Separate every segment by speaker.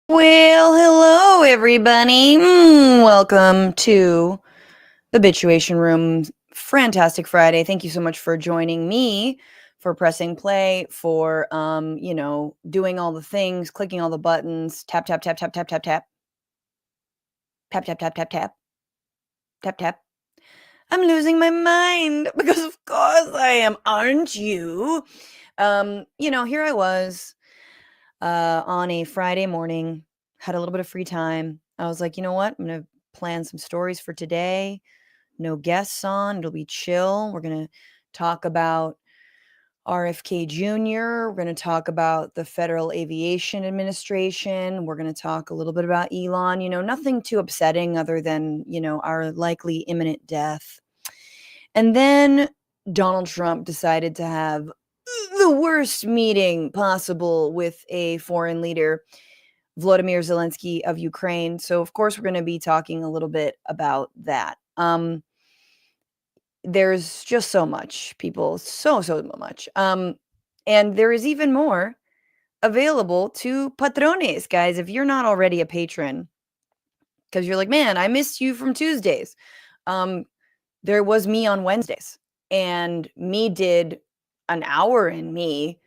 Speaker 1: Well, hello everybody. Welcome to the Bitchuation Room. Frantastic Friday. Thank you so much for joining me, for pressing play, for doing all the things, clicking all the buttons, tap tap tap tap tap tap tap. Tap tap tap tap tap. Tap tap. I'm losing my mind because of course I am, aren't you? Here I was on a Friday morning, had a little bit of free time. I was like, you know what? I'm going to plan some stories for today. No guests on. It'll be chill. We're going to talk about RFK Jr. We're going to talk about the Federal Aviation Administration. We're going to talk a little bit about Elon. Nothing too upsetting other than, our likely imminent death. And then Donald Trump decided to have the worst meeting possible with a foreign leader, Vladimir Zelenskyy of Ukraine. So, of course, we're going to be talking a little bit about that. There's just so much, people, so much. And there is even more available to patrones, guys. If you're not already a patron, because you're like, man, I missed you from Tuesdays. There was me on Wednesdays, and me did an hour in me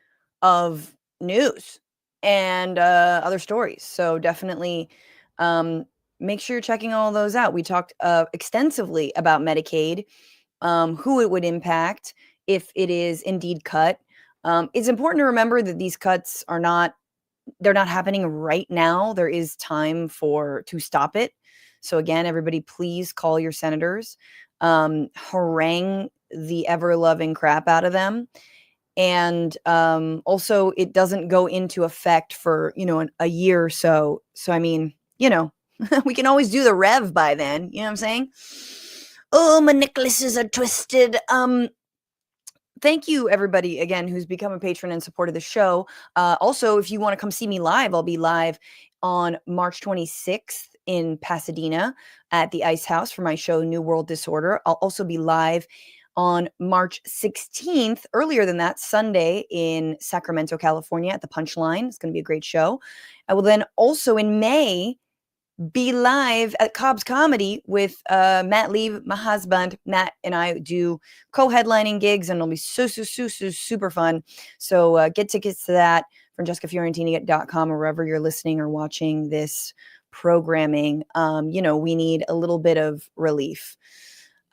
Speaker 1: of news and other stories. So definitely make sure you're checking all those out. We talked extensively about Medicaid, who it would impact if it is indeed cut. It's important to remember that these cuts they're not happening right now. There is time to stop it. So again, everybody, please call your senators, harangue the ever-loving crap out of them. And also, it doesn't go into effect for, a year or so. So, I mean, we can always do the rev by then. You know what I'm saying? Oh, my necklaces are twisted. Thank you, everybody, again, who's become a patron and supported the show. Also, if you want to come see me live, I'll be live on March 26th in Pasadena at the Ice House for my show, New World Disorder. I'll also be live on March 16th, earlier than that, Sunday in Sacramento, California at the Punchline. It's going to be a great show. I will then also in May be live at Cobb's Comedy with Matt Lee, my husband. Matt and I do co-headlining gigs, and it'll be super fun. So get tickets to that from jessicafiorentini.com or wherever you're listening or watching this programming. We need a little bit of relief,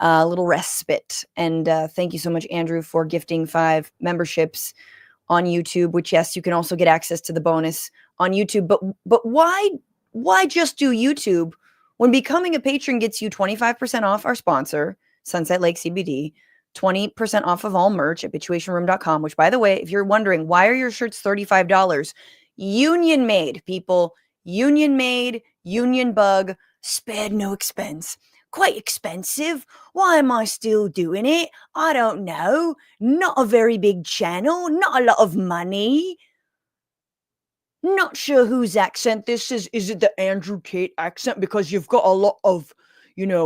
Speaker 1: a little respite. And thank you so much, Andrew, for gifting 5 memberships on YouTube, which, yes, you can also get access to the bonus on YouTube. But why just do YouTube when becoming a patron gets you 25% off our sponsor, Sunset Lake CBD, 20% off of all merch at bitchuationroom.com, which, by the way, if you're wondering, why are your shirts $35? Union made, people. Union made, union bug, spared no expense. Quite expensive. Why am I still doing it? I don't know. Not a very big channel, not a lot of money. Not sure whose accent this is. Is it the Andrew Tate accent? Because you've got a lot of,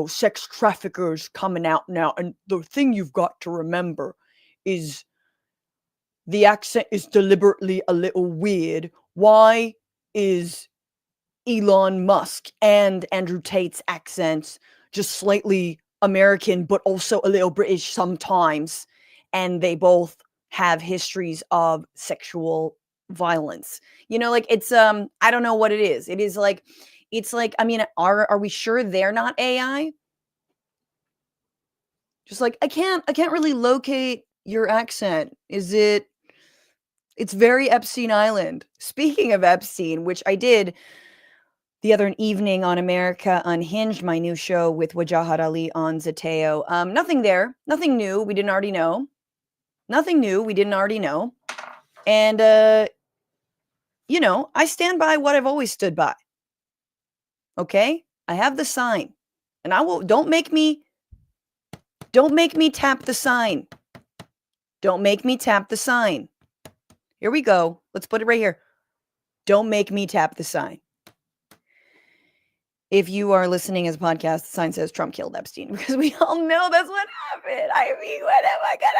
Speaker 1: sex traffickers coming out now. And the thing you've got to remember is the accent is deliberately a little weird. Why is Elon Musk and Andrew Tate's accents just slightly American, but also a little British sometimes? And they both have histories of sexual violence. It's I don't know what it is. It's like, I mean, are we sure they're not AI? Just like, I can't really locate your accent. It's very Epstein Island. Speaking of Epstein, which I did the other evening on America Unhinged, my new show with Wajahat Ali on Zateo. Nothing there, nothing new we didn't already know. Nothing new we didn't already know. And I stand by what I've always stood by. Okay? I have the sign. And don't make me tap the sign. Don't make me tap the sign. Here we go. Let's put it right here. Don't make me tap the sign. If you are listening as a podcast, the sign says Trump killed Epstein, because we all know that's what happened. I mean, what am I gonna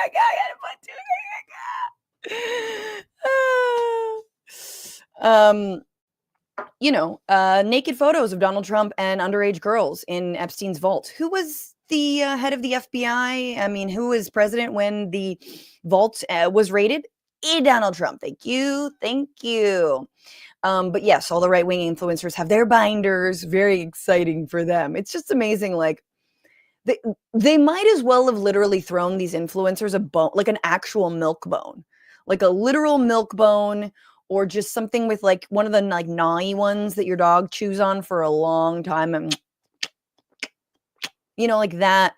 Speaker 1: put naked photos of Donald Trump and underage girls in Epstein's vault. Who was the head of the FBI? I mean, who was president when the vault was raided? Donald Trump. Thank you. Thank you. But yes, all the right-wing influencers have their binders. Very exciting for them. It's just amazing. Like, they might as well have literally thrown these influencers a bone, like an actual milk bone, like a literal milk bone, or just something with like one of the like gnawly ones that your dog chews on for a long time, and like that.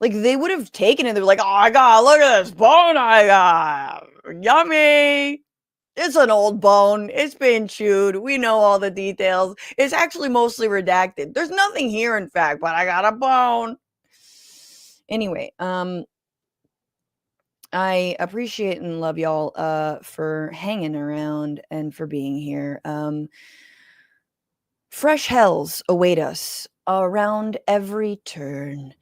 Speaker 1: Like, they would have taken it. They're like, oh my god, look at this bone I got, yummy. It's an old bone. It's been chewed. We know all the details. It's actually mostly redacted. There's nothing here, in fact, but I got a bone. Anyway, I appreciate and love y'all for hanging around and for being here. Fresh hells await us around every turn.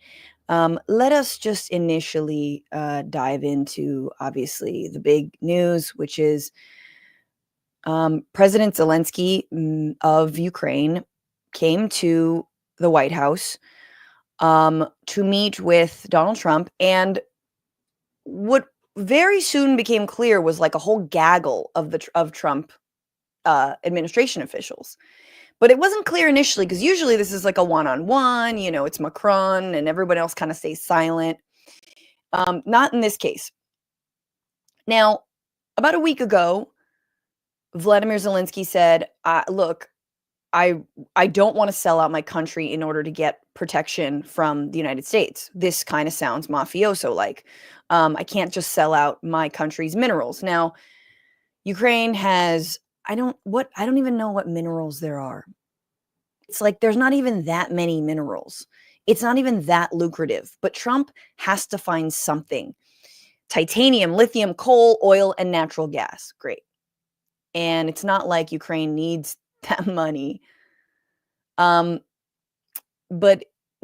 Speaker 1: Let us just initially dive into, obviously, the big news, which is President Zelenskyy of Ukraine came to the White House to meet with Donald Trump, and what very soon became clear was like a whole gaggle of Trump administration officials. But it wasn't clear initially, because usually this is like a one-on-one, it's Macron and everyone else kind of stays silent. Not in this case. Now, about a week ago, Vladimir Zelenskyy said, look, I don't want to sell out my country in order to get protection from the United States. This kind of sounds mafioso-like. I can't just sell out my country's minerals. Now, Ukraine has, I don't even know what minerals there are. It's like there's not even that many minerals. It's not even that lucrative. But Trump has to find something. Titanium, lithium, coal, oil, and natural gas. Great. And it's not like Ukraine needs that money. But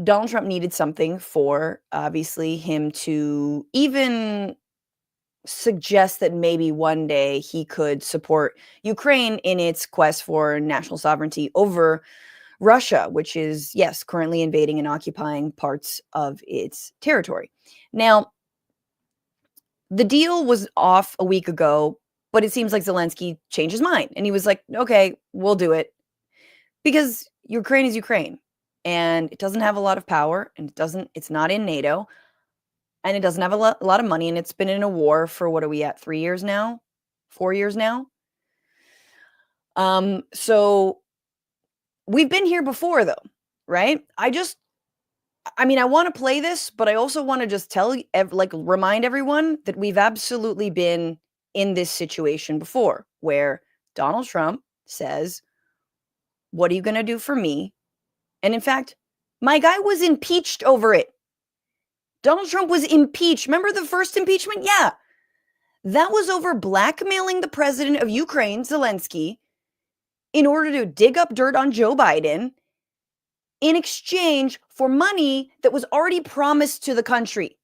Speaker 1: Donald Trump needed something for, obviously, him to even suggest that maybe one day he could support Ukraine in its quest for national sovereignty over Russia, which is, yes, currently invading and occupying parts of its territory. Now, the deal was off a week ago, but it seems like Zelenskyy changed his mind. And he was like, okay, we'll do it. Because Ukraine is Ukraine. And it doesn't have a lot of power. And it's not in NATO. And it doesn't have a lot of money. And it's been in a war for, what are we at, 3 years now? 4 years now? So we've been here before, though, right? I want to play this, but I also want to just remind everyone that we've absolutely been in this situation before, where Donald Trump says, what are you going to do for me? And in fact, my guy was impeached over it. Donald Trump was impeached. Remember the first impeachment? Yeah. That was over blackmailing the president of Ukraine, Zelenskyy, in order to dig up dirt on Joe Biden in exchange for money that was already promised to the country.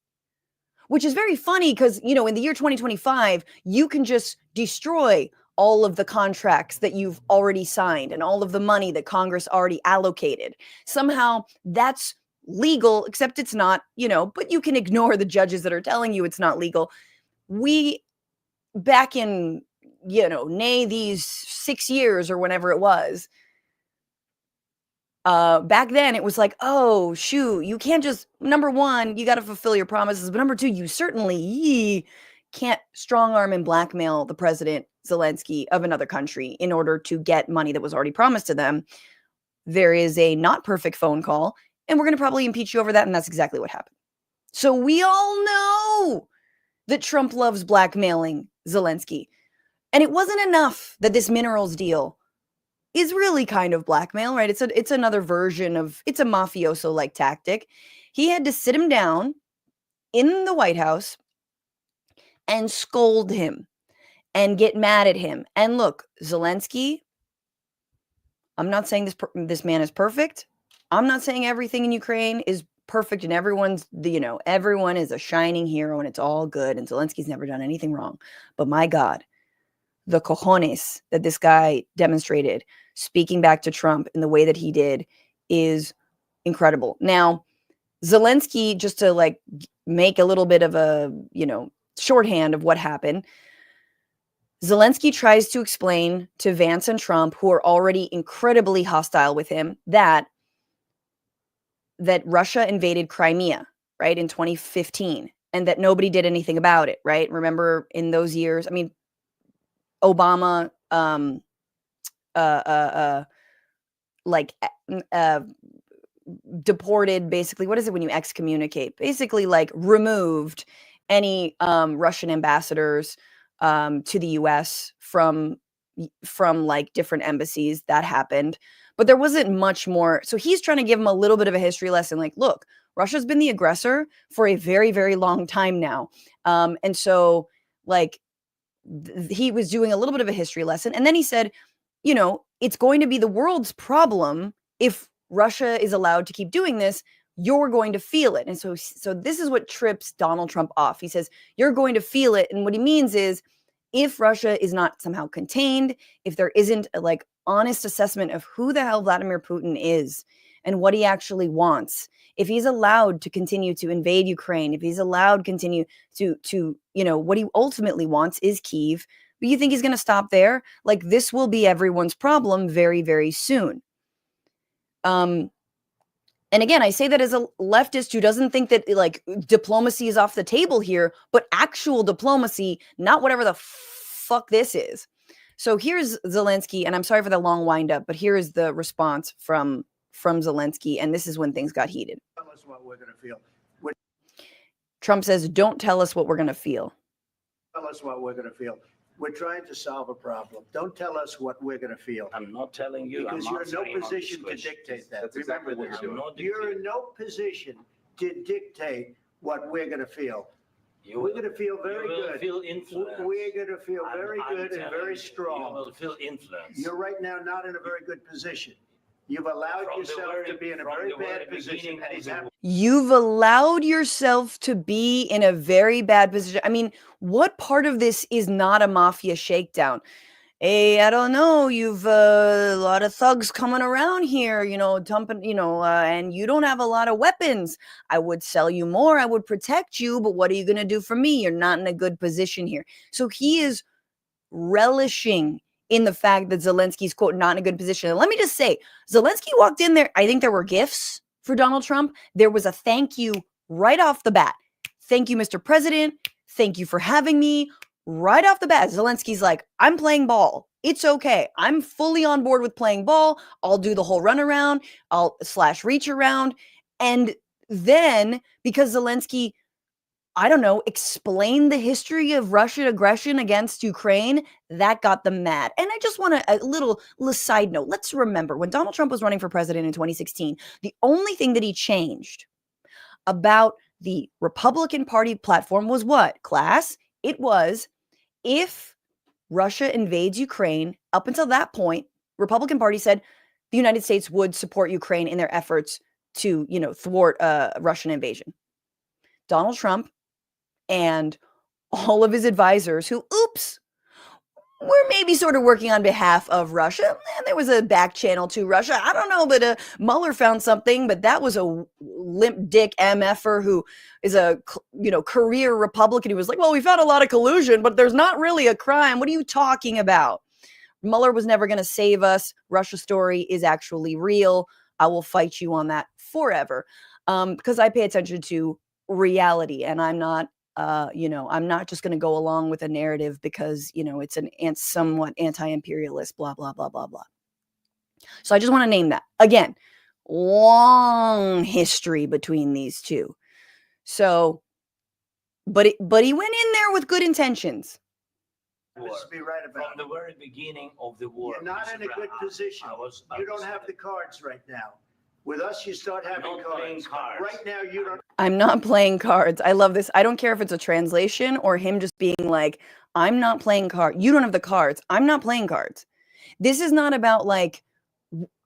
Speaker 1: Which is very funny because, in the year 2025, you can just destroy all of the contracts that you've already signed and all of the money that Congress already allocated. Somehow that's legal, except it's not, but you can ignore the judges that are telling you it's not legal. We, back in, these 6 years or whenever it was, back then it was like, oh, shoot, you can't just, number one, you got to fulfill your promises. But number two, you certainly can't strong arm and blackmail the president, Zelenskyy, of another country in order to get money that was already promised to them. There is a not perfect phone call, and we're going to probably impeach you over that. And that's exactly what happened. So we all know that Trump loves blackmailing Zelenskyy. And it wasn't enough that this minerals deal is really kind of blackmail, right? It's another version of, it's a mafioso-like tactic. He had to sit him down in the White House and scold him and get mad at him. And look, Zelenskyy, I'm not saying this man is perfect. I'm not saying everything in Ukraine is perfect and everyone is a shining hero and it's all good and Zelensky's never done anything wrong. But my God, the cojones that this guy demonstrated speaking back to Trump in the way that he did is incredible. Now, Zelenskyy, just to like make a little bit of a, shorthand of what happened, Zelenskyy tries to explain to Vance and Trump, who are already incredibly hostile with him, that Russia invaded Crimea, right, in 2015, and that nobody did anything about it, right? Remember in those years, I mean, Obama, deported, basically, what is it when you excommunicate? Basically, like, removed any Russian ambassadors to the US from like different embassies. That happened, but there wasn't much more. So he's trying to give him a little bit of a history lesson, like, look, Russia's been the aggressor for a very, very long time now. And so, like, he was doing a little bit of a history lesson. And then he said, it's going to be the world's problem if Russia is allowed to keep doing this. You're going to feel it. And so this is what trips Donald Trump off. He says, you're going to feel it. And what he means is, if Russia is not somehow contained, if there isn't a like honest assessment of who the hell Vladimir Putin is and what he actually wants, if he's allowed to continue to invade Ukraine, if he's allowed to continue to what he ultimately wants is Kyiv, but you think he's going to stop there? Like, this will be everyone's problem very, very soon. And again, I say that as a leftist who doesn't think that like diplomacy is off the table here, but actual diplomacy, not whatever the fuck this is. So here's Zelenskyy, and I'm sorry for the long wind up, but here is the response from Zelenskyy, and this is when things got heated.
Speaker 2: Tell us what we're going to feel.
Speaker 1: Trump says, "Don't tell us what we're going to feel."
Speaker 2: Tell us what we're going to feel. We're trying to solve a problem. Don't tell us what we're going to feel.
Speaker 3: I'm not telling you.
Speaker 2: Because you're in no position to dictate that. Remember this. You're in no position to dictate what we're going to feel. We're going to feel very good.
Speaker 3: Feel influence.
Speaker 2: We're going to feel very good and very strong.
Speaker 3: You will feel influence.
Speaker 2: You're right now not in a very good position. You've allowed yourself to be in a very bad position.
Speaker 1: You've allowed yourself to be in a very bad position. I mean, what part of this is not a mafia shakedown? Hey, I don't know. You've a lot of thugs coming around here, dumping, and you don't have a lot of weapons. I would sell you more. I would protect you. But what are you going to do for me? You're not in a good position here. So he is relishing in the fact that Zelensky's, quote, not in a good position. And let me just say, Zelenskyy walked in there. I think there were gifts for Donald Trump. There was a thank you right off the bat. Thank you, Mr. President. Thank you for having me. Right off the bat, Zelenskyy's like, I'm playing ball. It's okay. I'm fully on board with playing ball. I'll do the whole run around. I'll / reach around. And then because Zelenskyy, I don't know, explain the history of Russian aggression against Ukraine, that got them mad. And I just want a little side note. Let's remember, when Donald Trump was running for president in 2016, the only thing that he changed about the Republican Party platform was what, class? It was, if Russia invades Ukraine, up until that point, Republican Party said the United States would support Ukraine in their efforts to, thwart Russian invasion. Donald Trump and all of his advisors who, we're maybe sort of working on behalf of Russia. And there was a back channel to Russia. I don't know, but Mueller found something, but that was a limp dick MFer who is a, career Republican. He was like, well, we found a lot of collusion, but there's not really a crime. What are you talking about? Mueller was never going to save us. Russia story is actually real. I will fight you on that forever. Because I pay attention to reality, and I'm not, I'm not just going to go along with a narrative because, it's an somewhat anti-imperialist, blah, blah, blah, blah, blah. So I just want to name that. Again, long history between these two. So, but he went in there with good intentions.
Speaker 2: Let's be right about
Speaker 3: from the very beginning of the war.
Speaker 2: You're not in a good position. You don't have the cards right now. With us, you start having cards. Right now, you don't.
Speaker 1: I'm not playing cards. I love this. I don't care if it's a translation or him just being like, I'm not playing cards. You don't have the cards. I'm not playing cards. This is not about like,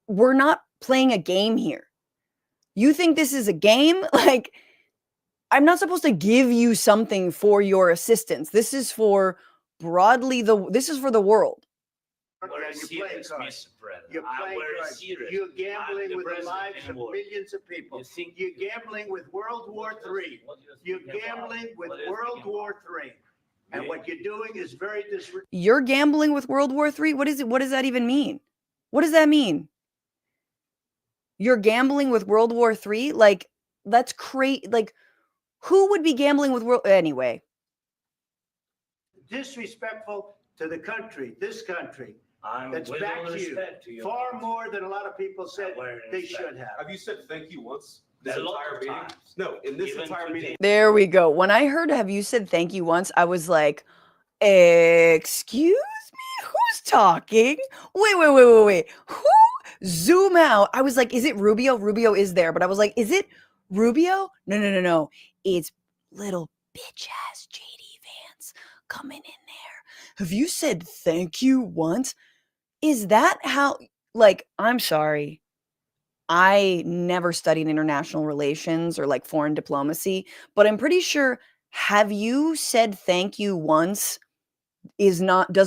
Speaker 1: we're not playing a game here. You think this is a game? Like, I'm not supposed to give you something for your assistance. This is for broadly this is for the world.
Speaker 3: Very
Speaker 2: You're playing
Speaker 3: serious,
Speaker 2: cards.
Speaker 3: Mr. President.
Speaker 2: You're
Speaker 3: I'm
Speaker 2: playing
Speaker 3: very
Speaker 2: cards.
Speaker 3: serious.
Speaker 2: You're
Speaker 3: I'm
Speaker 2: gambling
Speaker 3: the
Speaker 2: with the
Speaker 3: president
Speaker 2: lives
Speaker 3: in
Speaker 2: of
Speaker 3: war.
Speaker 2: millions of people.
Speaker 3: You think
Speaker 2: You're gambling with World War III. You're gambling with World War III. And what you're doing is very disrespectful.
Speaker 1: You're gambling with World War III? What is it? What does that even mean? What does that mean? You're gambling with World War III? Like, that's crazy. Like, who would be gambling with world? Anyway.
Speaker 2: Disrespectful to the country, this country,
Speaker 3: I'm
Speaker 2: that's
Speaker 3: with
Speaker 2: back
Speaker 3: all
Speaker 2: to you
Speaker 3: respect to you.
Speaker 2: far more than a lot of people said
Speaker 3: Very
Speaker 2: they
Speaker 3: respect.
Speaker 2: should have.
Speaker 4: Have you said thank you once this
Speaker 3: A lot
Speaker 4: entire
Speaker 3: of
Speaker 4: meeting?
Speaker 3: times.
Speaker 4: No, in this
Speaker 3: Even
Speaker 4: entire
Speaker 3: today.
Speaker 4: meeting.
Speaker 1: There we go. When I heard have you said thank you once, I was like, excuse me? Who's talking? Wait. Who? Zoom out. I was like, is it Rubio? Rubio is there. But I was like, is it Rubio? No. It's little bitch ass JD Vance coming in there. Have you said thank you once? Is that how, like, I'm sorry. I never studied international relations or like foreign diplomacy, but I'm pretty sure have you said thank you once does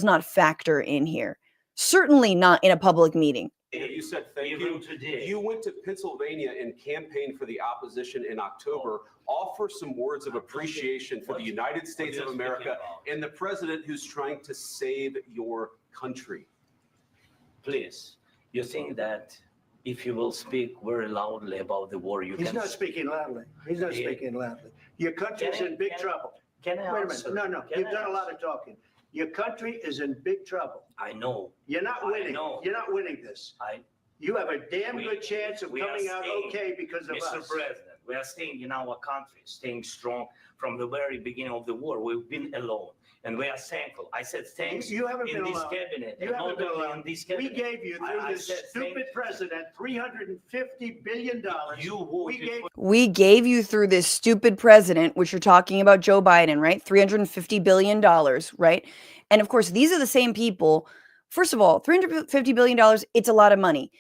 Speaker 1: not factor in here. Certainly not in a public meeting.
Speaker 4: Have you said thank
Speaker 3: Even
Speaker 4: you?
Speaker 3: today.
Speaker 4: You went to Pennsylvania and campaigned for the opposition in October. Offer some words of appreciation for the United States of America and the president who's trying to save your country.
Speaker 3: Please, you think that if you will speak very loudly about the war, you
Speaker 2: He's
Speaker 3: can...
Speaker 2: not speaking loudly. He's not
Speaker 3: Yeah.
Speaker 2: speaking loudly. Your country's
Speaker 3: Can I-
Speaker 2: in big
Speaker 3: can-
Speaker 2: trouble.
Speaker 3: Can I
Speaker 2: Wait a
Speaker 3: answer?
Speaker 2: minute. No.
Speaker 3: Can
Speaker 2: You've
Speaker 3: I
Speaker 2: done a lot
Speaker 3: answer?
Speaker 2: of talking. Your country is in big trouble.
Speaker 3: I know.
Speaker 2: You're not
Speaker 3: I
Speaker 2: winning.
Speaker 3: know.
Speaker 2: You're not winning this. You have a damn
Speaker 3: We-
Speaker 2: good chance of
Speaker 3: we are
Speaker 2: coming out
Speaker 3: staying,
Speaker 2: okay because of
Speaker 3: Mr.
Speaker 2: us.
Speaker 3: President, we are staying in our country, staying strong from the very beginning of the war. We've been alone, and we are thankful. I said thanks
Speaker 2: You haven't
Speaker 3: in
Speaker 2: been
Speaker 3: this
Speaker 2: alone.
Speaker 3: cabinet,
Speaker 2: You
Speaker 3: and
Speaker 2: haven't
Speaker 3: not
Speaker 2: been
Speaker 3: only
Speaker 2: alone.
Speaker 3: in this
Speaker 2: We
Speaker 3: cabinet.
Speaker 2: gave you, through
Speaker 3: I
Speaker 2: this
Speaker 3: said
Speaker 2: stupid
Speaker 3: thank-
Speaker 2: president, $350 billion.
Speaker 3: You
Speaker 2: We
Speaker 3: voted
Speaker 2: gave
Speaker 3: for
Speaker 1: We gave you through this stupid president, which you're talking about Joe Biden, right? $350 billion, right? And of course, these are the same people. First of all, $350 billion, it's a lot of money.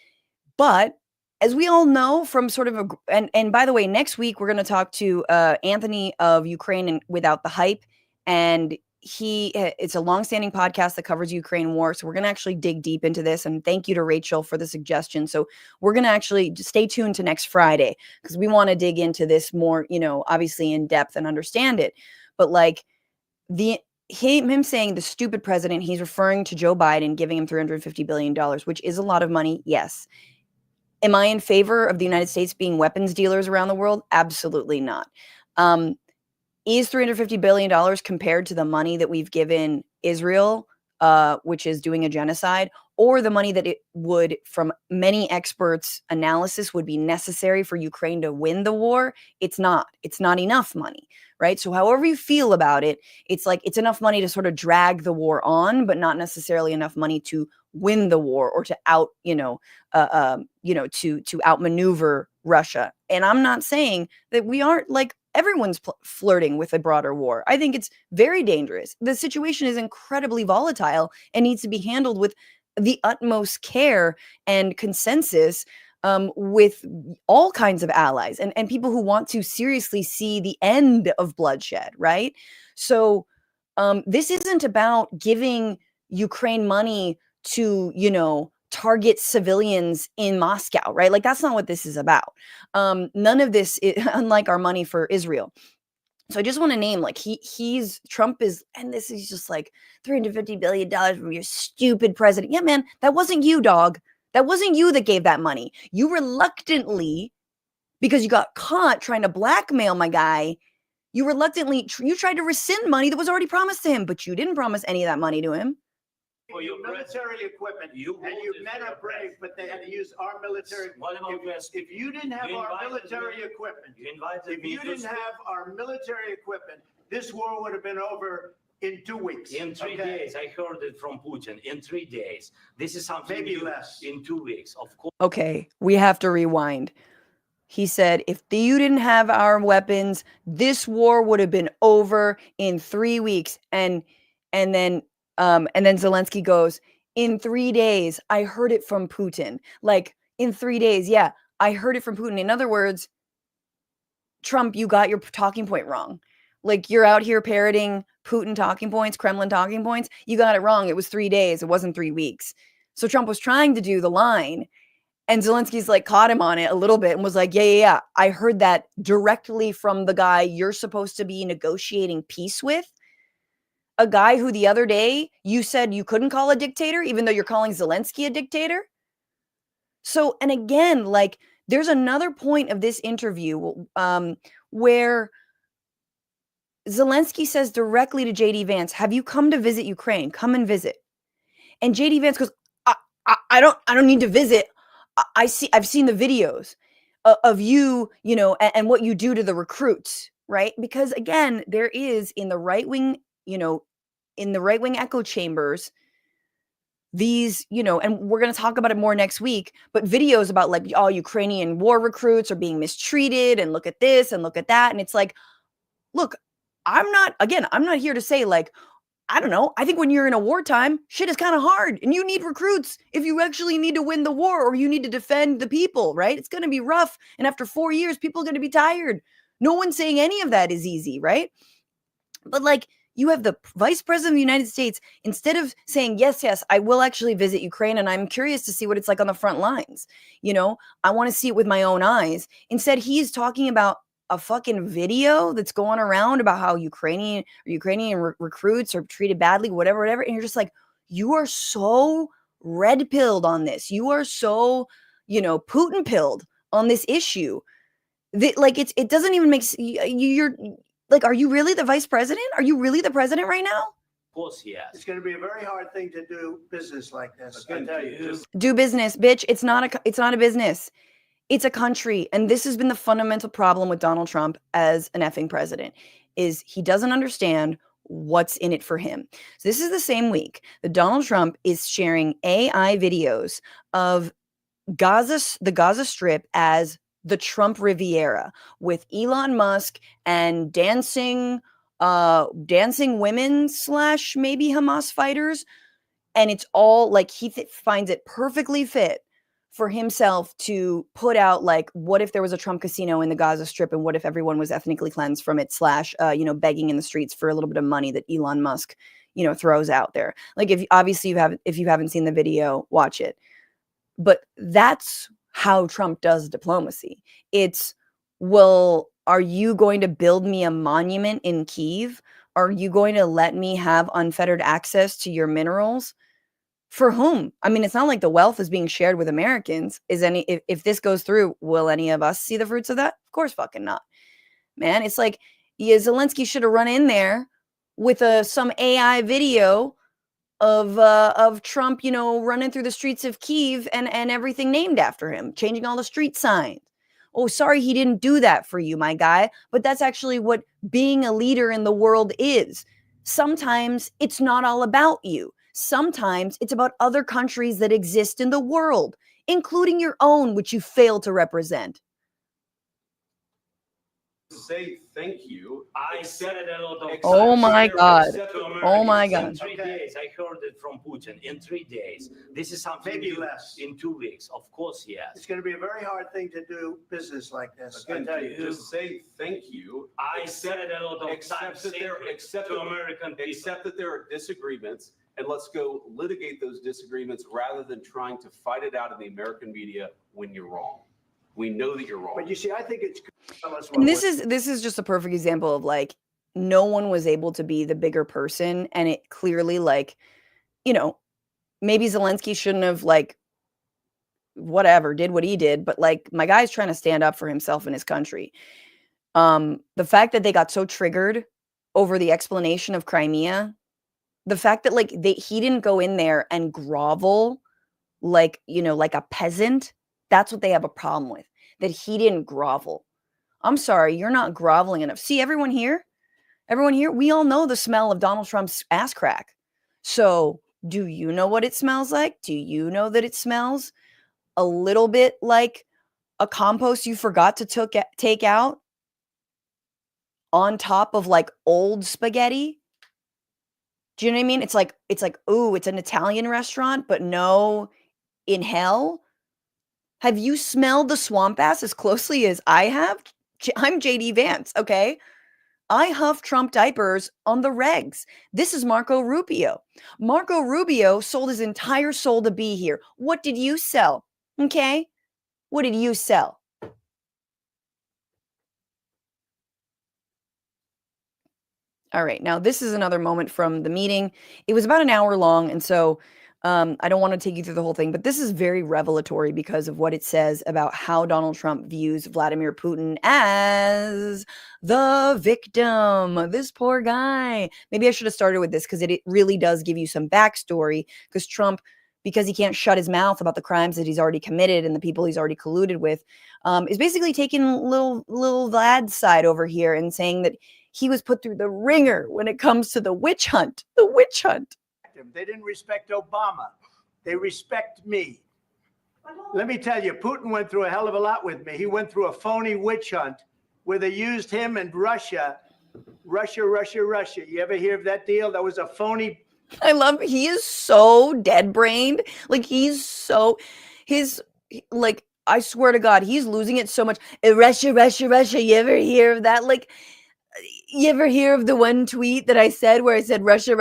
Speaker 1: But as we all know from sort of and by the way, next week we're going to talk to Anthony of Ukraine and Without the Hype. And it's a longstanding podcast that covers Ukraine war. So we're going to actually dig deep into this. And thank you to Rachel for the suggestion. So we're going to actually just stay tuned to next Friday because we want to dig into this more, obviously in depth and understand it. But like him saying the stupid president, he's referring to Joe Biden giving him $350 billion, which is a lot of money. Yes. Am I in favor of the United States being weapons dealers around the world? Absolutely not. Is $350 billion compared to the money that we've given Israel, which is doing a genocide, or the money that it would, from many experts' analysis, would be necessary for Ukraine to win the war? It's not. It's not enough money, right? So however you feel about it, it's like it's enough money to sort of drag the war on, but not necessarily enough money to win the war or to to outmaneuver Russia. And I'm not saying that we aren't like everyone's flirting with a broader war. I think it's very dangerous. The situation is incredibly volatile and needs to be handled with the utmost care and consensus with all kinds of allies and people who want to seriously see the end of bloodshed, right? So this isn't about giving Ukraine money to, target civilians in Moscow, right? Like that's not what this is about. None of this, unlike our money for Israel. So I just want to name like Trump is, and this is just like $350 billion from your stupid president. Yeah, man, that wasn't you, dog. That wasn't you that gave that money. You reluctantly, because you got caught trying to blackmail my guy, you tried to rescind money that was already promised to him, but you didn't promise any of that money to him.
Speaker 3: for your
Speaker 2: military equipment, and you men are brave, but they had to use our military.
Speaker 3: What about
Speaker 2: If you didn't have our military equipment,
Speaker 3: You invited
Speaker 2: if
Speaker 3: me
Speaker 2: you
Speaker 3: to
Speaker 2: didn't
Speaker 3: speak.
Speaker 2: have our military equipment, this war would have been over in 2 weeks.
Speaker 3: In 3
Speaker 2: okay?
Speaker 3: days, I heard it from Putin. In 3 days, this is something
Speaker 2: Maybe
Speaker 3: new.
Speaker 2: less.
Speaker 3: In 2 weeks, of course.
Speaker 1: Okay, we have to rewind. He said, if you didn't have our weapons, this war would have been over in 3 weeks. And then Zelenskyy goes, in 3 days, I heard it from Putin. Like in 3 days, yeah, I heard it from Putin. In other words, Trump, you got your talking point wrong. Like, you're out here parroting Putin talking points, Kremlin talking points. You got it wrong. It was 3 days. It wasn't 3 weeks. So Trump was trying to do the line, and Zelensky's like caught him on it a little bit and was like, yeah. I heard that directly from the guy you're supposed to be negotiating peace with. A guy who the other day you said you couldn't call a dictator, even though you're calling Zelenskyy a dictator. So, and again, like, there's another point of this interview where Zelenskyy says directly to JD Vance, have you come to visit Ukraine? Come and visit. And JD Vance goes, I don't need to visit. I've seen the videos of you, and what you do to the recruits, right? Because again, there is in the right wing, in the right wing echo chambers, these, and we're going to talk about it more next week, but videos about like all Ukrainian war recruits are being mistreated and look at this and look at that. And it's like, look, I'm not here to say like, I don't know. I think when you're in a wartime, shit is kind of hard and you need recruits if you actually need to win the war or you need to defend the people, right? It's going to be rough. And after 4 years, people are going to be tired. No one's saying any of that is easy, right? But like, you have the vice president of the United States, instead of saying, yes, I will actually visit Ukraine and I'm curious to see what it's like on the front lines. I want to see it with my own eyes. Instead, he's talking about a fucking video that's going around about how Ukrainian recruits are treated badly, whatever. And you're just like, you are so red pilled on this. You are so, Putin pilled on this issue. That, like, it doesn't even make you're like, are you really the vice president? Are you really the president right now?
Speaker 3: Of course, yes.
Speaker 2: It's going to be a very hard thing to do business like this. I tell you.
Speaker 1: Do business, bitch. It's not a business. It's a country. And this has been the fundamental problem with Donald Trump as an effing president, is he doesn't understand what's in it for him. So this is the same week that Donald Trump is sharing AI videos of the Gaza Strip as the Trump Riviera with Elon Musk and dancing women / maybe Hamas fighters. And it's all like he finds it perfectly fit for himself to put out, like, what if there was a Trump casino in the Gaza Strip and what if everyone was ethnically cleansed from it / begging in the streets for a little bit of money that Elon Musk, throws out there. Like, if you haven't seen the video, watch it. But that's how Trump does diplomacy. It's, well, are you going to build me a monument in Kyiv? Are you going to let me have unfettered access to your minerals? For whom? I mean, it's not like the wealth is being shared with Americans. If this goes through, will any of us see the fruits of that? Of course fucking not. Man, it's like, yeah, Zelenskyy should have run in there with some AI video of Trump, running through the streets of Kyiv and everything named after him, changing all the street signs. Oh, sorry, he didn't do that for you, my guy. But that's actually what being a leader in the world is. Sometimes it's not all about you. Sometimes it's about other countries that exist in the world, including your own, which you fail to represent.
Speaker 4: Say thank you.
Speaker 3: I said it a lot of times.
Speaker 1: Oh my God. Oh my God.
Speaker 3: In 3 days, I heard it from Putin. In 3 days. This is something
Speaker 2: Maybe
Speaker 3: new.
Speaker 2: less.
Speaker 3: In 2 weeks. Of course, yes.
Speaker 2: It's going to be a very hard thing to do business like this. I tell you.
Speaker 4: Just say thank you.
Speaker 3: I said it a lot of times.
Speaker 4: Except
Speaker 3: to American people.
Speaker 4: Except that there are disagreements, and let's go litigate those disagreements rather than trying to fight it out in the American media when you're wrong. We know that you're wrong.
Speaker 2: But you see, I think it's.
Speaker 1: And this is just a perfect example of, like, no one was able to be the bigger person, and it clearly, like, maybe Zelenskyy shouldn't have, like, whatever, did what he did, but, like, my guy's trying to stand up for himself and his country. The fact that they got so triggered over the explanation of Crimea, the fact that, like, he didn't go in there and grovel like a peasant, that's what they have a problem with, that he didn't grovel. I'm sorry, you're not groveling enough. See, everyone here, we all know the smell of Donald Trump's ass crack. So do you know what it smells like? Do you know that it smells a little bit like a compost you forgot to take out on top of, like, old spaghetti? Do you know what I mean? It's like, ooh, it's an Italian restaurant, but no, in hell. Have you smelled the swamp ass as closely as I have? I'm JD Vance, okay? I huff Trump diapers on the regs. This is Marco Rubio. Marco Rubio sold his entire soul to be here. What did you sell? Okay? What did you sell? All right. Now, this is another moment from the meeting. It was about an hour long, and so I don't want to take you through the whole thing, but this is very revelatory because of what it says about how Donald Trump views Vladimir Putin as the victim. This poor guy. Maybe I should have started with this because it really does give you some backstory, because Trump, because he can't shut his mouth about the crimes that he's already committed and the people he's already colluded with, is basically taking little Vlad's side over here and saying that he was put through the ringer when it comes to the witch hunt. The witch hunt.
Speaker 2: They didn't respect Obama. They respect me. Let me tell you, Putin went through a hell of a lot with me. He went through a phony witch hunt where they used him and Russia. You ever hear of that deal? That was a phony.
Speaker 1: I love, he is so dead brained. Like, like, I swear to God, he's losing it so much. Russia. You ever hear of that? Like, you ever hear of the one tweet that I said where I said Russia?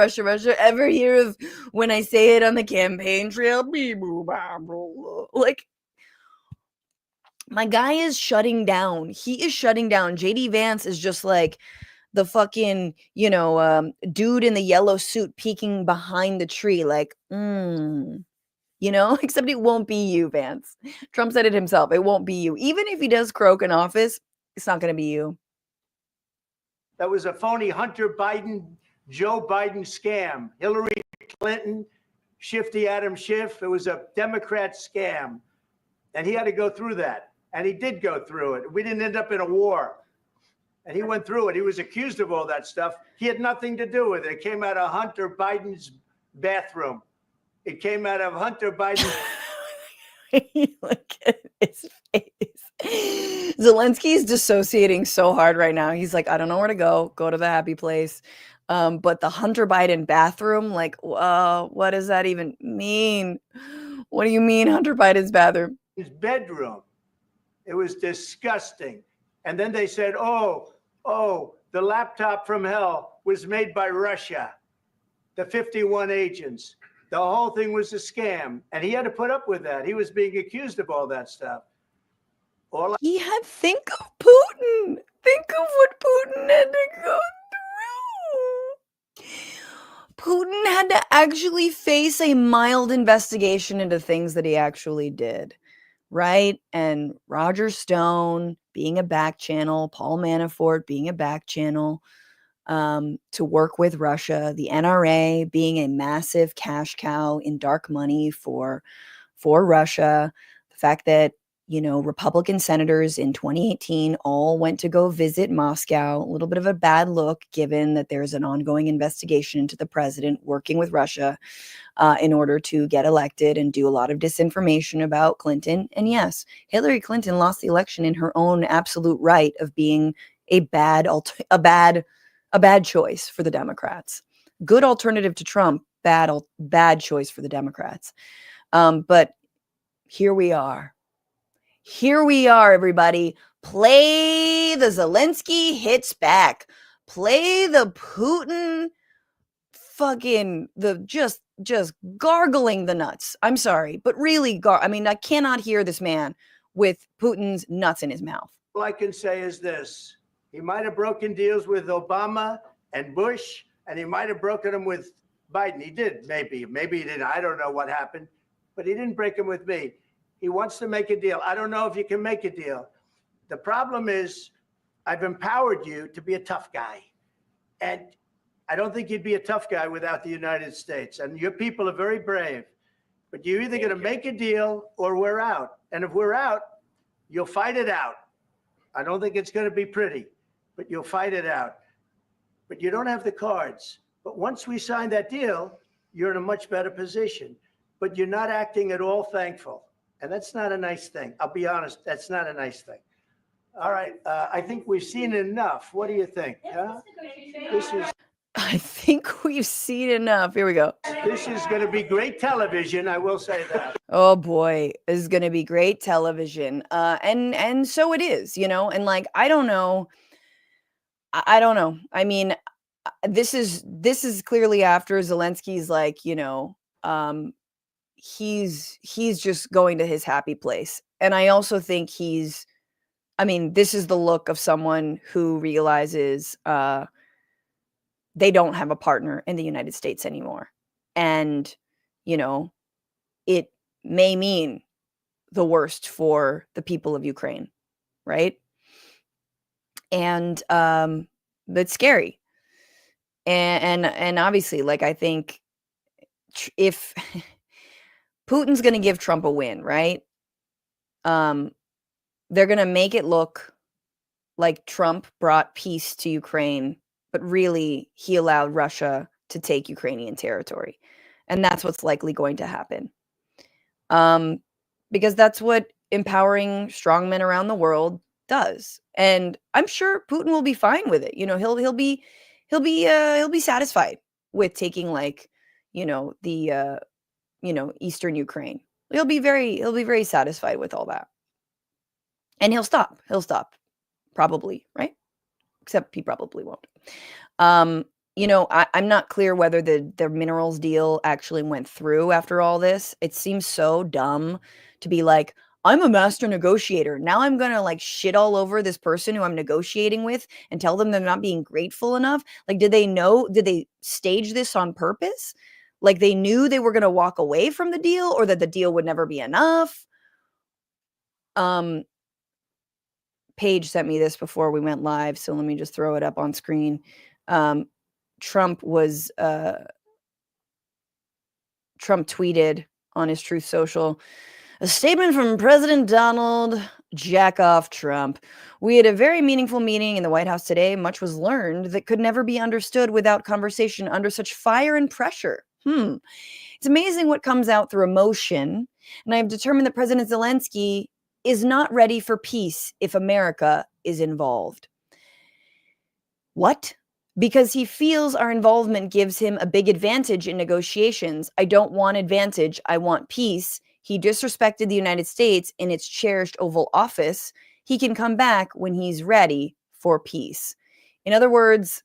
Speaker 1: Ever hear of when I say it on the campaign trail? Like, my guy is shutting down. He is shutting down. JD Vance is just like the fucking, dude in the yellow suit peeking behind the tree, like, except it won't be you, Vance. Trump said it himself. It won't be you. Even if he does croak in office, it's not going to be you.
Speaker 2: That was a phony Hunter Biden, Joe Biden scam. Hillary Clinton, Shifty Adam Schiff. It was a Democrat scam. And he had to go through that. And he did go through it. We didn't end up in a war. And he went through it. He was accused of all that stuff. He had nothing to do with it. It came out of Hunter Biden's bathroom. It came out of Hunter Biden's.
Speaker 1: Look at his face. Zelenskyy is dissociating so hard right now. He's like, I don't know where to go. Go to the happy place. But the Hunter Biden bathroom, like, what does that even mean? What do you mean, Hunter Biden's bathroom?
Speaker 2: His bedroom. It was disgusting. And then they said, oh, the laptop from hell was made by Russia. The 51 agents. The whole thing was a scam. And he had to put up with that. He was being accused of all that stuff.
Speaker 1: Think of Putin. Think of what Putin had to go through. Putin had to actually face a mild investigation into things that he actually did, right? And Roger Stone being a back channel, Paul Manafort being a back channel to work with Russia, the NRA being a massive cash cow in dark money for Russia, the fact that Republican senators in 2018 all went to go visit Moscow. A little bit of a bad look, given that there's an ongoing investigation into the president working with Russia in order to get elected and do a lot of disinformation about Clinton. And yes, Hillary Clinton lost the election in her own absolute right of being a bad choice for the Democrats. Good alternative to Trump, bad choice for the Democrats. But here we are. Here we are, everybody. Play the Zelenskyy hits back. Play the Putin fucking just gargling the nuts. I'm sorry, but really, I cannot hear this man with Putin's nuts in his mouth.
Speaker 2: All I can say is this. He might have broken deals with Obama and Bush, and he might have broken them with Biden. He did, maybe. Maybe he didn't. I don't know what happened, but he didn't break them with me. He wants to make a deal. I don't know if you can make a deal. The problem is I've empowered you to be a tough guy. And I don't think you'd be a tough guy without the United States. And your people are very brave. But you're either going to make a deal or we're out. And if we're out, you'll fight it out. I don't think it's going to be pretty, but you'll fight it out. But you don't have the cards. But once we sign that deal, you're in a much better position. But you're not acting at all thankful. And that's not a nice thing. I'll be honest, that's not a nice thing. All right, I think we've seen enough. What do you think? Huh?
Speaker 1: I think we've seen enough. Here we go.
Speaker 2: This is going to be great television. I will say that.
Speaker 1: Oh boy, this is going to be great television. And so it is, and like, I don't know. I don't know. I mean, this is clearly after Zelensky's like, he's just going to his happy place. And I also think this is the look of someone who realizes they don't have a partner in the United States anymore. And, it may mean the worst for the people of Ukraine, right? And that's scary. And obviously, like, I think if Putin's going to give Trump a win, right? They're going to make it look like Trump brought peace to Ukraine, but really he allowed Russia to take Ukrainian territory. And that's what's likely going to happen. Because that's what empowering strongmen around the world does. And I'm sure Putin will be fine with it. He'll be satisfied with taking, like, the eastern Ukraine. He'll be very satisfied with all that. And he'll stop probably, right? Except he probably won't. I'm not clear whether the minerals deal actually went through after all this. It seems so dumb to be like, I'm a master negotiator. Now I'm going to, like, shit all over this person who I'm negotiating with and tell them they're not being grateful enough. Like, did they stage this on purpose? Like, they knew they were going to walk away from the deal, or that the deal would never be enough? Paige sent me this before we went live, so let me just throw it up on screen. Trump tweeted on his Truth Social, a statement from President Donald Jackoff Trump. We had a very meaningful meeting in the White House today. Much was learned that could never be understood without conversation under such fire and pressure. It's amazing what comes out through emotion. And I have determined that President Zelenskyy is not ready for peace if America is involved. What? Because he feels our involvement gives him a big advantage in negotiations. I don't want advantage. I want peace. He disrespected the United States in its cherished Oval Office. He can come back when he's ready for peace. In other words,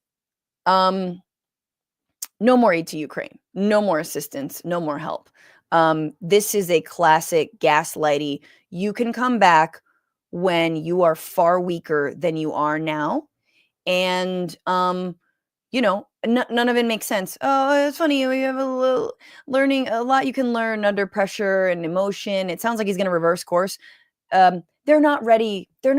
Speaker 1: no more aid to Ukraine, no more assistance, no more help. This is a classic gaslighty. You can come back when you are far weaker than you are now. And, none of it makes sense. Oh, it's funny. We have a lot you can learn under pressure and emotion. It sounds like he's going to reverse course. They're not ready. They're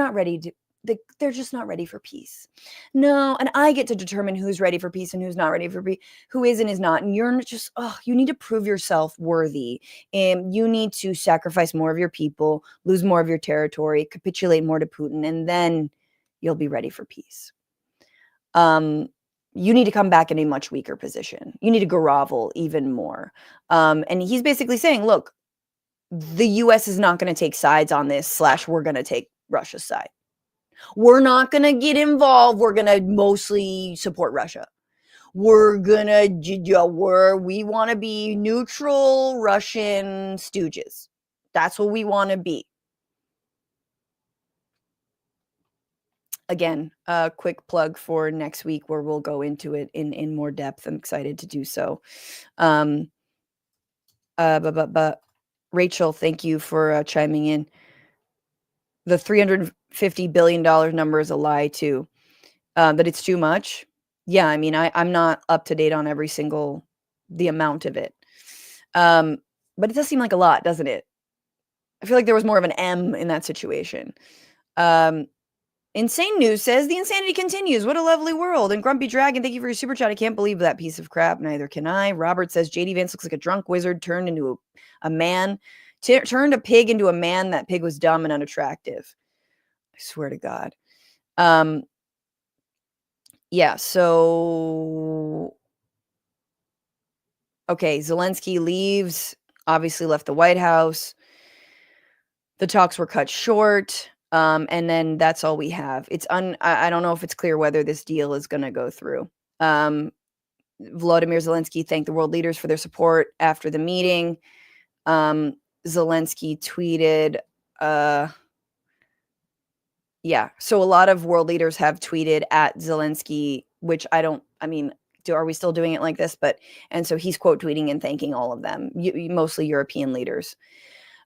Speaker 1: just not ready for peace. No, and I get to determine who's ready for peace and who's not ready for peace, who is and is not. And you're just, you need to prove yourself worthy. And you need to sacrifice more of your people, lose more of your territory, capitulate more to Putin, and then you'll be ready for peace. You need to come back in a much weaker position. You need to grovel even more. And he's basically saying, look, the U.S. is not going to take sides on this, we're going to take Russia's side. We're not going to get involved. We're going to mostly support Russia. We want to be neutral Russian stooges. That's what we want to be. Again, a quick plug for next week where we'll go into it in more depth. I'm excited to do so. But Rachel, thank you for chiming in. The $350 billion number is a lie too. That it's too much. Yeah, I mean, I'm not up to date on the amount of it. But it does seem like a lot, doesn't it? I feel like there was more of an M in that situation. Insane News says, the insanity continues. What a lovely world. And Grumpy Dragon, thank you for your super chat. I can't believe that piece of crap. Neither can I. Robert says, JD Vance looks like a drunk wizard turned into a man. Turned a pig into a man. That pig was dumb and unattractive. I swear to God. Yeah, so... Okay, Zelenskyy leaves. Obviously left the White House. The talks were cut short. And then that's all we have. I don't know if it's clear whether this deal is going to go through. Vladimir Zelenskyy thanked the world leaders for their support after the meeting. Zelenskyy tweeted, Yeah. So a lot of world leaders have tweeted at Zelenskyy, which are we still doing it like this? And so he's quote tweeting and thanking all of them, mostly European leaders.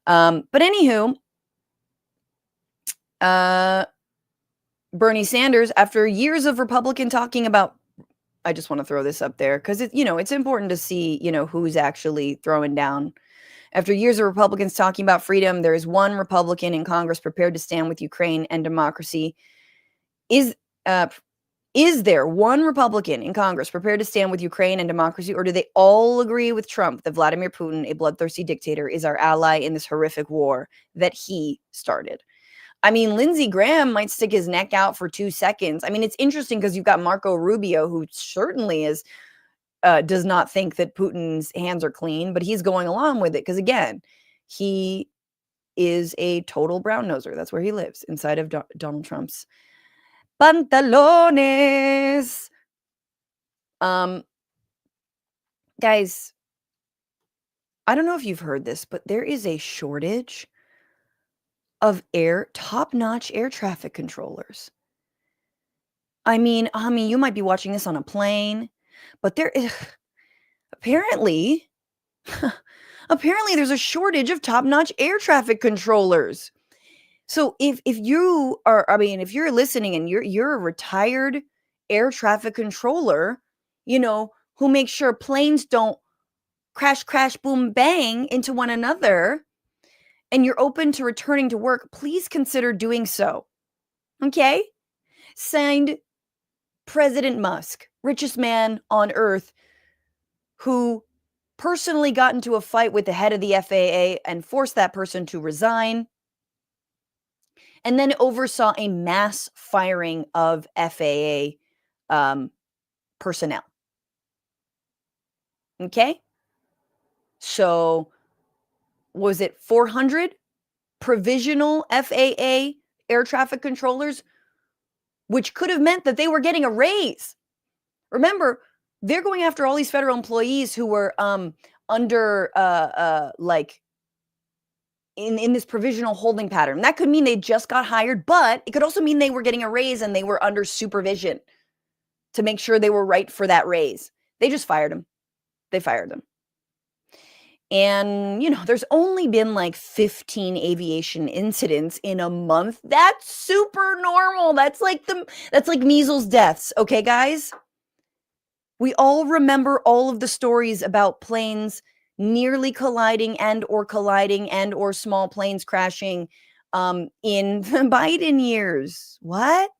Speaker 1: But anywho, Bernie Sanders, after years of Republican talking about, I just want to throw this up there because it's important to see, who's actually throwing down. After years of Republicans talking about freedom, there is one Republican in Congress prepared to stand with Ukraine and democracy. Is there one Republican in Congress prepared to stand with Ukraine and democracy, or do they all agree with Trump that Vladimir Putin, a bloodthirsty dictator, is our ally in this horrific war that he started? I mean, Lindsey Graham might stick his neck out for 2 seconds. I mean, it's interesting because you've got Marco Rubio, who certainly does not think that Putin's hands are clean, but he's going along with it because, again, he is a total brown noser. That's where he lives, inside of Donald Trump's pantalones. Guys, I don't know if you've heard this, but there is a shortage of top-notch air traffic controllers. I mean, you might be watching this on a plane, but there is apparently there's a shortage of top-notch air traffic controllers. So if you're listening and you're a retired air traffic controller, who makes sure planes don't crash, boom, bang into one another, and you're open to returning to work, please consider doing so. Okay? Signed, President Musk, richest man on earth, who personally got into a fight with the head of the FAA and forced that person to resign, and then oversaw a mass firing of FAA personnel. Okay? So, was it 400 provisional FAA air traffic controllers, which could have meant that they were getting a raise? Remember, they're going after all these federal employees who were under in this provisional holding pattern. That could mean they just got hired, but it could also mean they were getting a raise and they were under supervision to make sure they were right for that raise. They just fired them. They fired them. And, there's only been like 15 aviation incidents in a month. That's super normal. That's like measles deaths. Okay, guys? We all remember all of the stories about planes nearly colliding and or small planes crashing in the Biden years. What?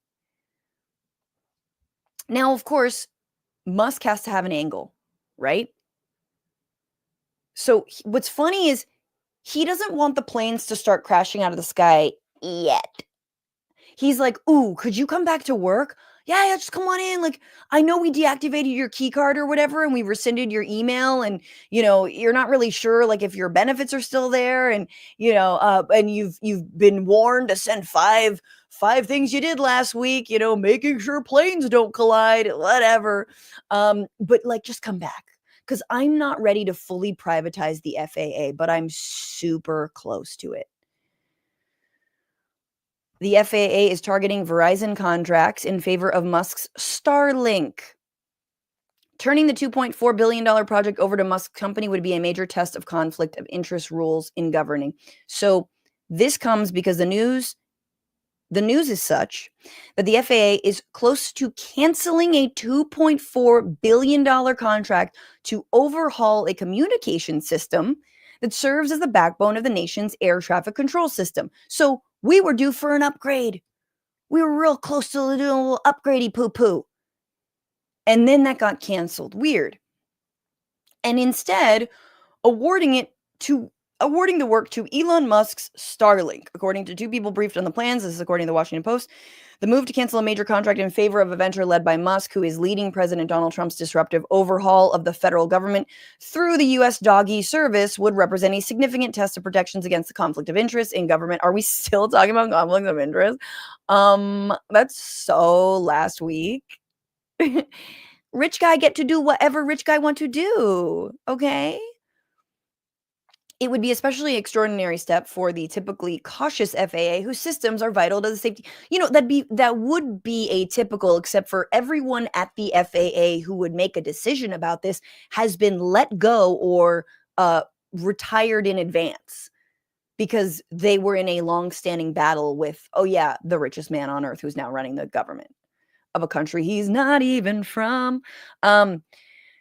Speaker 1: Now, of course, Musk has to have an angle, right? So what's funny is he doesn't want the planes to start crashing out of the sky yet. He's like, ooh, could you come back to work? Yeah, just come on in. Like, I know we deactivated your key card or whatever, and we rescinded your email, and you're not really sure like if your benefits are still there, and and you've been warned to send five things you did last week, making sure planes don't collide, whatever. But like, just come back. Because I'm not ready to fully privatize the FAA, but I'm super close to it. The FAA is targeting Verizon contracts in favor of Musk's Starlink. Turning the $2.4 billion project over to Musk's company would be a major test of conflict of interest rules in governing. So this comes because the news is such that the FAA is close to canceling a $2.4 billion contract to overhaul a communication system that serves as the backbone of the nation's air traffic control system. So we were due for an upgrade. We were real close to doing a little upgradey poo-poo. And then that got canceled. Weird. And instead, awarding the work to Elon Musk's Starlink. According to two people briefed on the plans, this is according to the Washington Post, the move to cancel a major contract in favor of a venture led by Musk, who is leading President Donald Trump's disruptive overhaul of the federal government through the U.S. doggy service, would represent a significant test of protections against the conflict of interest in government. Are we still talking about conflict of interest? That's so last week. Rich guy get to do whatever rich guy want to do, okay? It would be especially extraordinary step for the typically cautious FAA, whose systems are vital to the safety. That would be atypical, except for everyone at the FAA who would make a decision about this has been let go or retired in advance because they were in a long-standing battle with, the richest man on earth who's now running the government of a country he's not even from.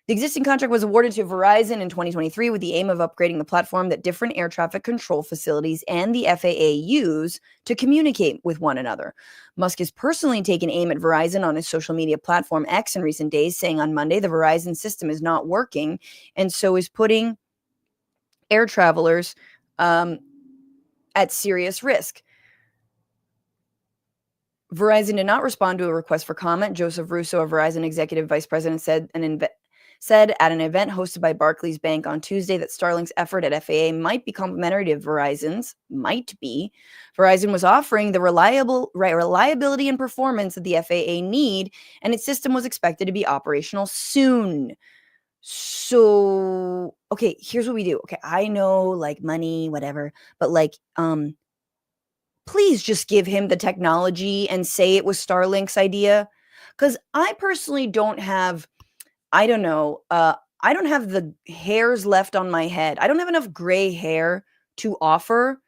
Speaker 1: The existing contract was awarded to Verizon in 2023 with the aim of upgrading the platform that different air traffic control facilities and the FAA use to communicate with one another. Musk has personally taken aim at Verizon on his social media platform X in recent days, saying on Monday the Verizon system is not working and so is putting air travelers at serious risk. Verizon did not respond to a request for comment. Joseph Russo, a Verizon executive vice president, said at an event hosted by Barclays Bank on Tuesday that Starlink's effort at FAA might be complementary to Verizon's. Verizon was offering the reliability and performance that the FAA need, and its system was expected to be operational soon. So, okay, here's what we do. Okay, I know, like, money, whatever, but like, please just give him the technology and say it was Starlink's idea. Because I personally don't have, I don't have the hairs left on my head. I don't have enough gray hair to offer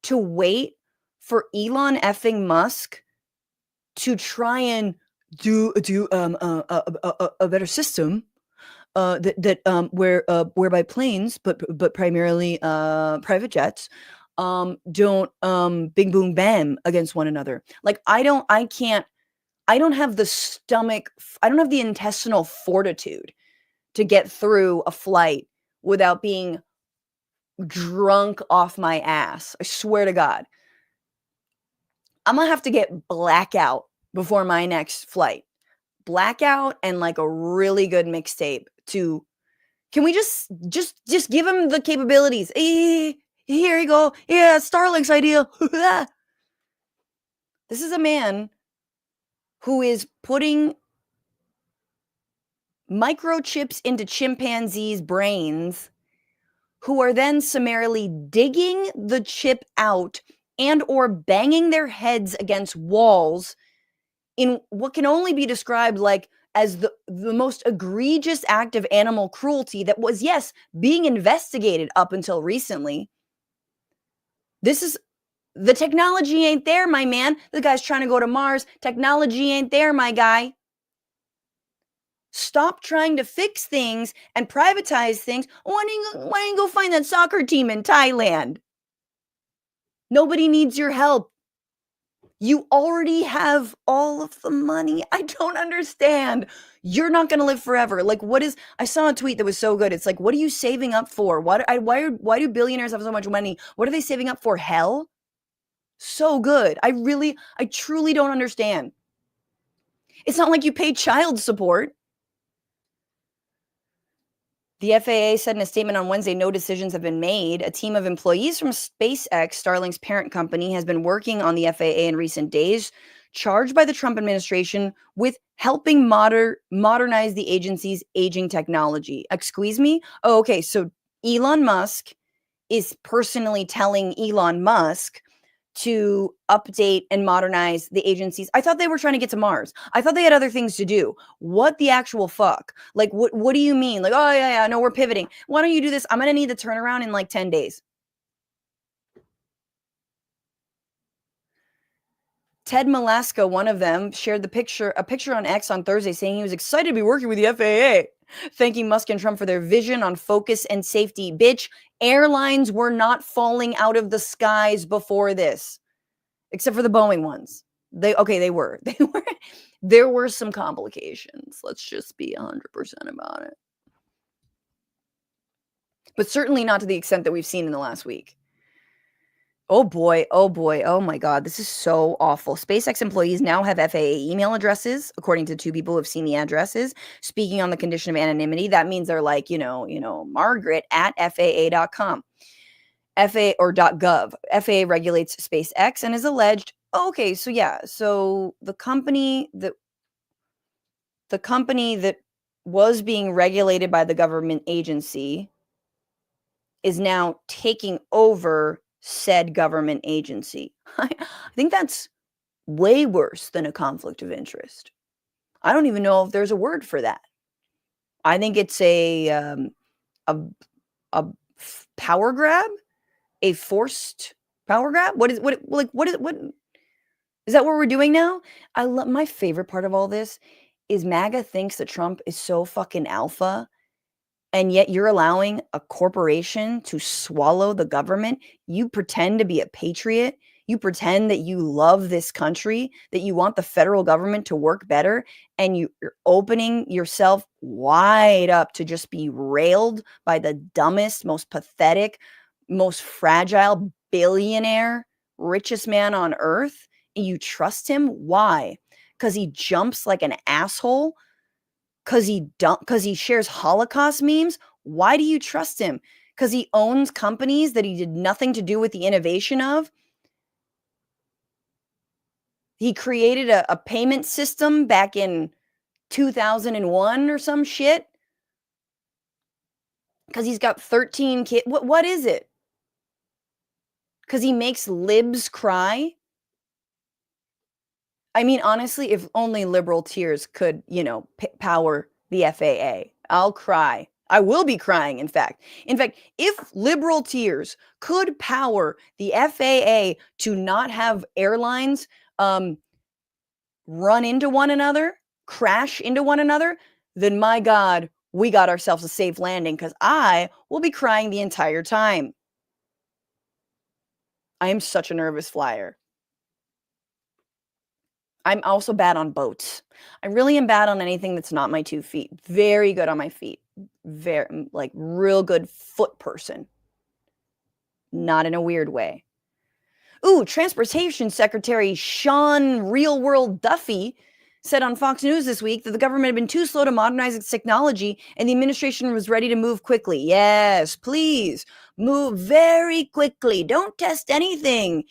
Speaker 1: to wait for Elon effing Musk to try and do a better system whereby planes, but primarily private jets, don't bing boom bam against one another. Like I don't have the stomach, I don't have the intestinal fortitude to get through a flight without being drunk off my ass. I swear to God. I'm gonna have to get blackout before my next flight. Blackout and like a really good mixtape to, can we just give him the capabilities? Here you go. Yeah, Starlink's idea. This is a man who is putting microchips into chimpanzees' brains, who are then summarily digging the chip out and or banging their heads against walls in what can only be described like as the most egregious act of animal cruelty that was, yes, being investigated up until recently. This is, the technology ain't there, my man. The guy's trying to go to Mars. Technology ain't there, my guy. Stop trying to fix things and privatize things. Why don't you go find that soccer team in Thailand? Nobody needs your help. You already have all of the money. I don't understand. You're not going to live forever. Like, I saw a tweet that was so good. It's like, what are you saving up for? Why do billionaires have so much money? What are they saving up for? Hell? So good. I truly don't understand. It's not like you pay child support. The FAA said in a statement on Wednesday, no decisions have been made. A team of employees from SpaceX, Starlink's parent company, has been working on the FAA in recent days, charged by the Trump administration with helping modernize the agency's aging technology. Excuse me? Oh, okay. So Elon Musk is personally telling Elon Musk to update and modernize the agencies. I thought they were trying to get to Mars. I thought they had other things to do. What the actual fuck? Like, what do you mean? Like, oh, yeah, no, we're pivoting. Why don't you do this? I'm going to need the turnaround in like 10 days. Ted Malaska, one of them, shared a picture on X on Thursday saying he was excited to be working with the FAA, thanking Musk and Trump for their vision on focus and safety. Bitch, airlines were not falling out of the skies before this, except for the Boeing ones. They were. There were some complications. Let's just be 100% about it. But certainly not to the extent that we've seen in the last week. Oh boy, oh my God, this is so awful. SpaceX employees now have FAA email addresses, according to two people who have seen the addresses. Speaking on the condition of anonymity, that means they're like, Margaret at FAA.com. FAA or .gov. FAA regulates SpaceX and is alleged, so the company that was being regulated by the government agency is now taking over said government agency. I think that's way worse than a conflict of interest. I don't even know if there's a word for that. I think it's a power grab, a forced power grab. What is what is that what we're doing now? I love my favorite part of all this is MAGA thinks that Trump is so fucking alpha, and yet you're allowing a corporation to swallow the government. You pretend to be a patriot. You pretend that you love this country, that you want the federal government to work better, and you're opening yourself wide up to just be railed by the dumbest, most pathetic, most fragile billionaire, richest man on earth. And you trust him? Why? Because he jumps like an asshole? Because he shares Holocaust memes? Why do you trust him? Because he owns companies that he did nothing to do with the innovation of? He created a payment system back in 2001 or some shit? Because he's got 13 kids? What is it? Because he makes libs cry? I mean, honestly, if only liberal tears could, power the FAA, I'll cry. I will be crying, in fact. In fact, if liberal tears could power the FAA to not have airlines run into one another, crash into one another, then my God, we got ourselves a safe landing, because I will be crying the entire time. I am such a nervous flyer. I'm also bad on boats. I really am bad on anything that's not my 2 feet. Very good on my feet. Very, like, real good foot person. Not in a weird way. Ooh, Transportation Secretary Sean Real World Duffy said on Fox News this week that the government had been too slow to modernize its technology and the administration was ready to move quickly. Yes, please, move very quickly. Don't test anything.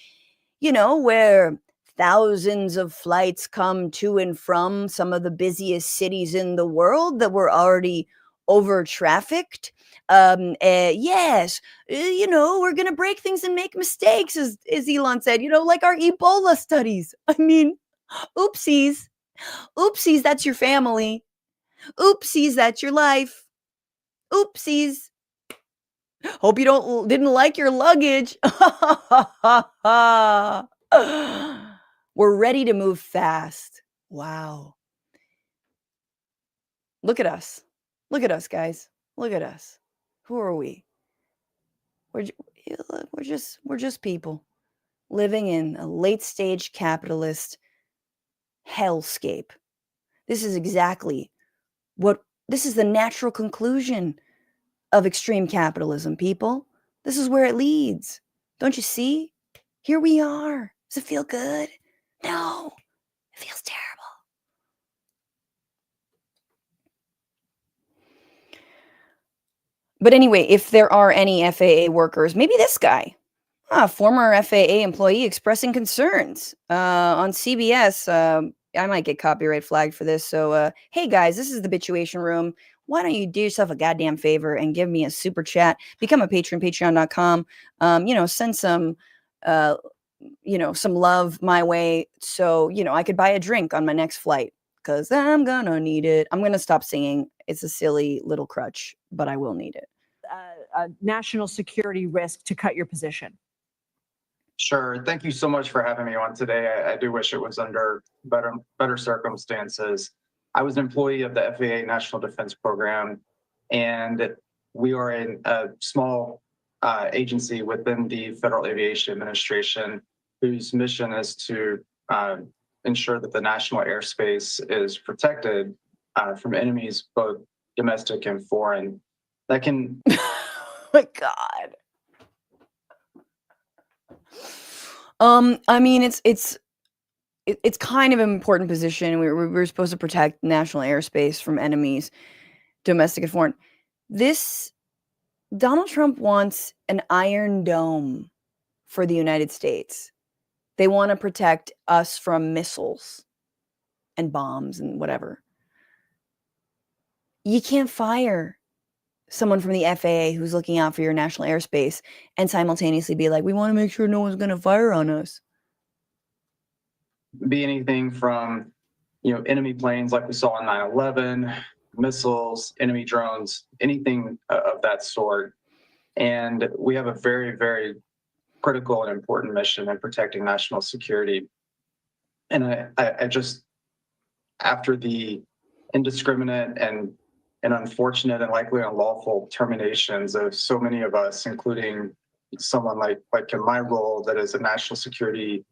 Speaker 1: Where thousands of flights come to and from some of the busiest cities in the world that were already over trafficked. Yes, we're going to break things and make mistakes, as Elon said, like our Ebola studies. I mean, oopsies. Oopsies, that's your family. Oopsies, that's your life. Oopsies. Hope you didn't like your luggage. We're ready to move fast. Wow. Look at us. Look at us, guys. Look at us. Who are we? We're just people living in a late stage capitalist hellscape. This is exactly this is the natural conclusion of extreme capitalism, people. This is where it leads. Don't you see? Here we are. Does it feel good? No, it feels terrible. But anyway, if there are any FAA workers, maybe this guy, former FAA employee expressing concerns on CBS. I might get copyright flagged for this. So, hey guys, this is the Bitchuation Room. Why don't you do yourself a goddamn favor and give me a super chat? Become a patron, patreon.com. Send some, some love my way. So, I could buy a drink on my next flight, because I'm gonna need it. I'm gonna stop singing. It's a silly little crutch, but I will need it.
Speaker 5: A national security risk to cut your position?
Speaker 6: Sure. Thank you so much for having me on today. I do wish it was under better circumstances. I was an employee of the FAA National Defense Program, and we are a small agency within the Federal Aviation Administration whose mission is to ensure that the national airspace is protected from enemies, both domestic and foreign. That can...
Speaker 1: Oh my God. I mean, it's kind of an important position. We're supposed to protect national airspace from enemies, domestic and foreign. Donald Trump wants an iron dome for the United States. They want to protect us from missiles and bombs and whatever. You can't fire someone from the FAA who's looking out for your national airspace and simultaneously be like, we want to make sure no one's going to fire on us?
Speaker 6: Be anything from, enemy planes like we saw on 9/11, missiles, enemy drones, anything of that sort. And we have a very, very critical and important mission in protecting national security. And I just, after the indiscriminate and unfortunate and likely unlawful terminations of so many of us, including someone like in my role that is a national security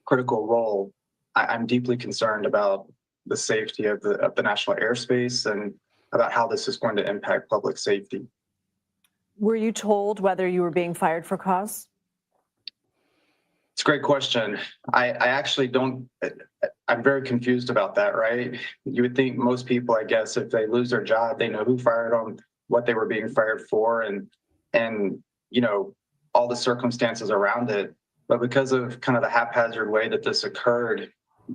Speaker 6: critical role, I'm deeply concerned about the safety of the national airspace and about how this is going to impact public safety.
Speaker 5: Were you told whether you were being fired for cause?
Speaker 6: It's a great question. I actually don't, I'm very confused about that, right? You would think most people, I guess, if they lose their job, they know who fired them, what they were being fired for, and all the circumstances around it. But because of kind of the haphazard way that this occurred,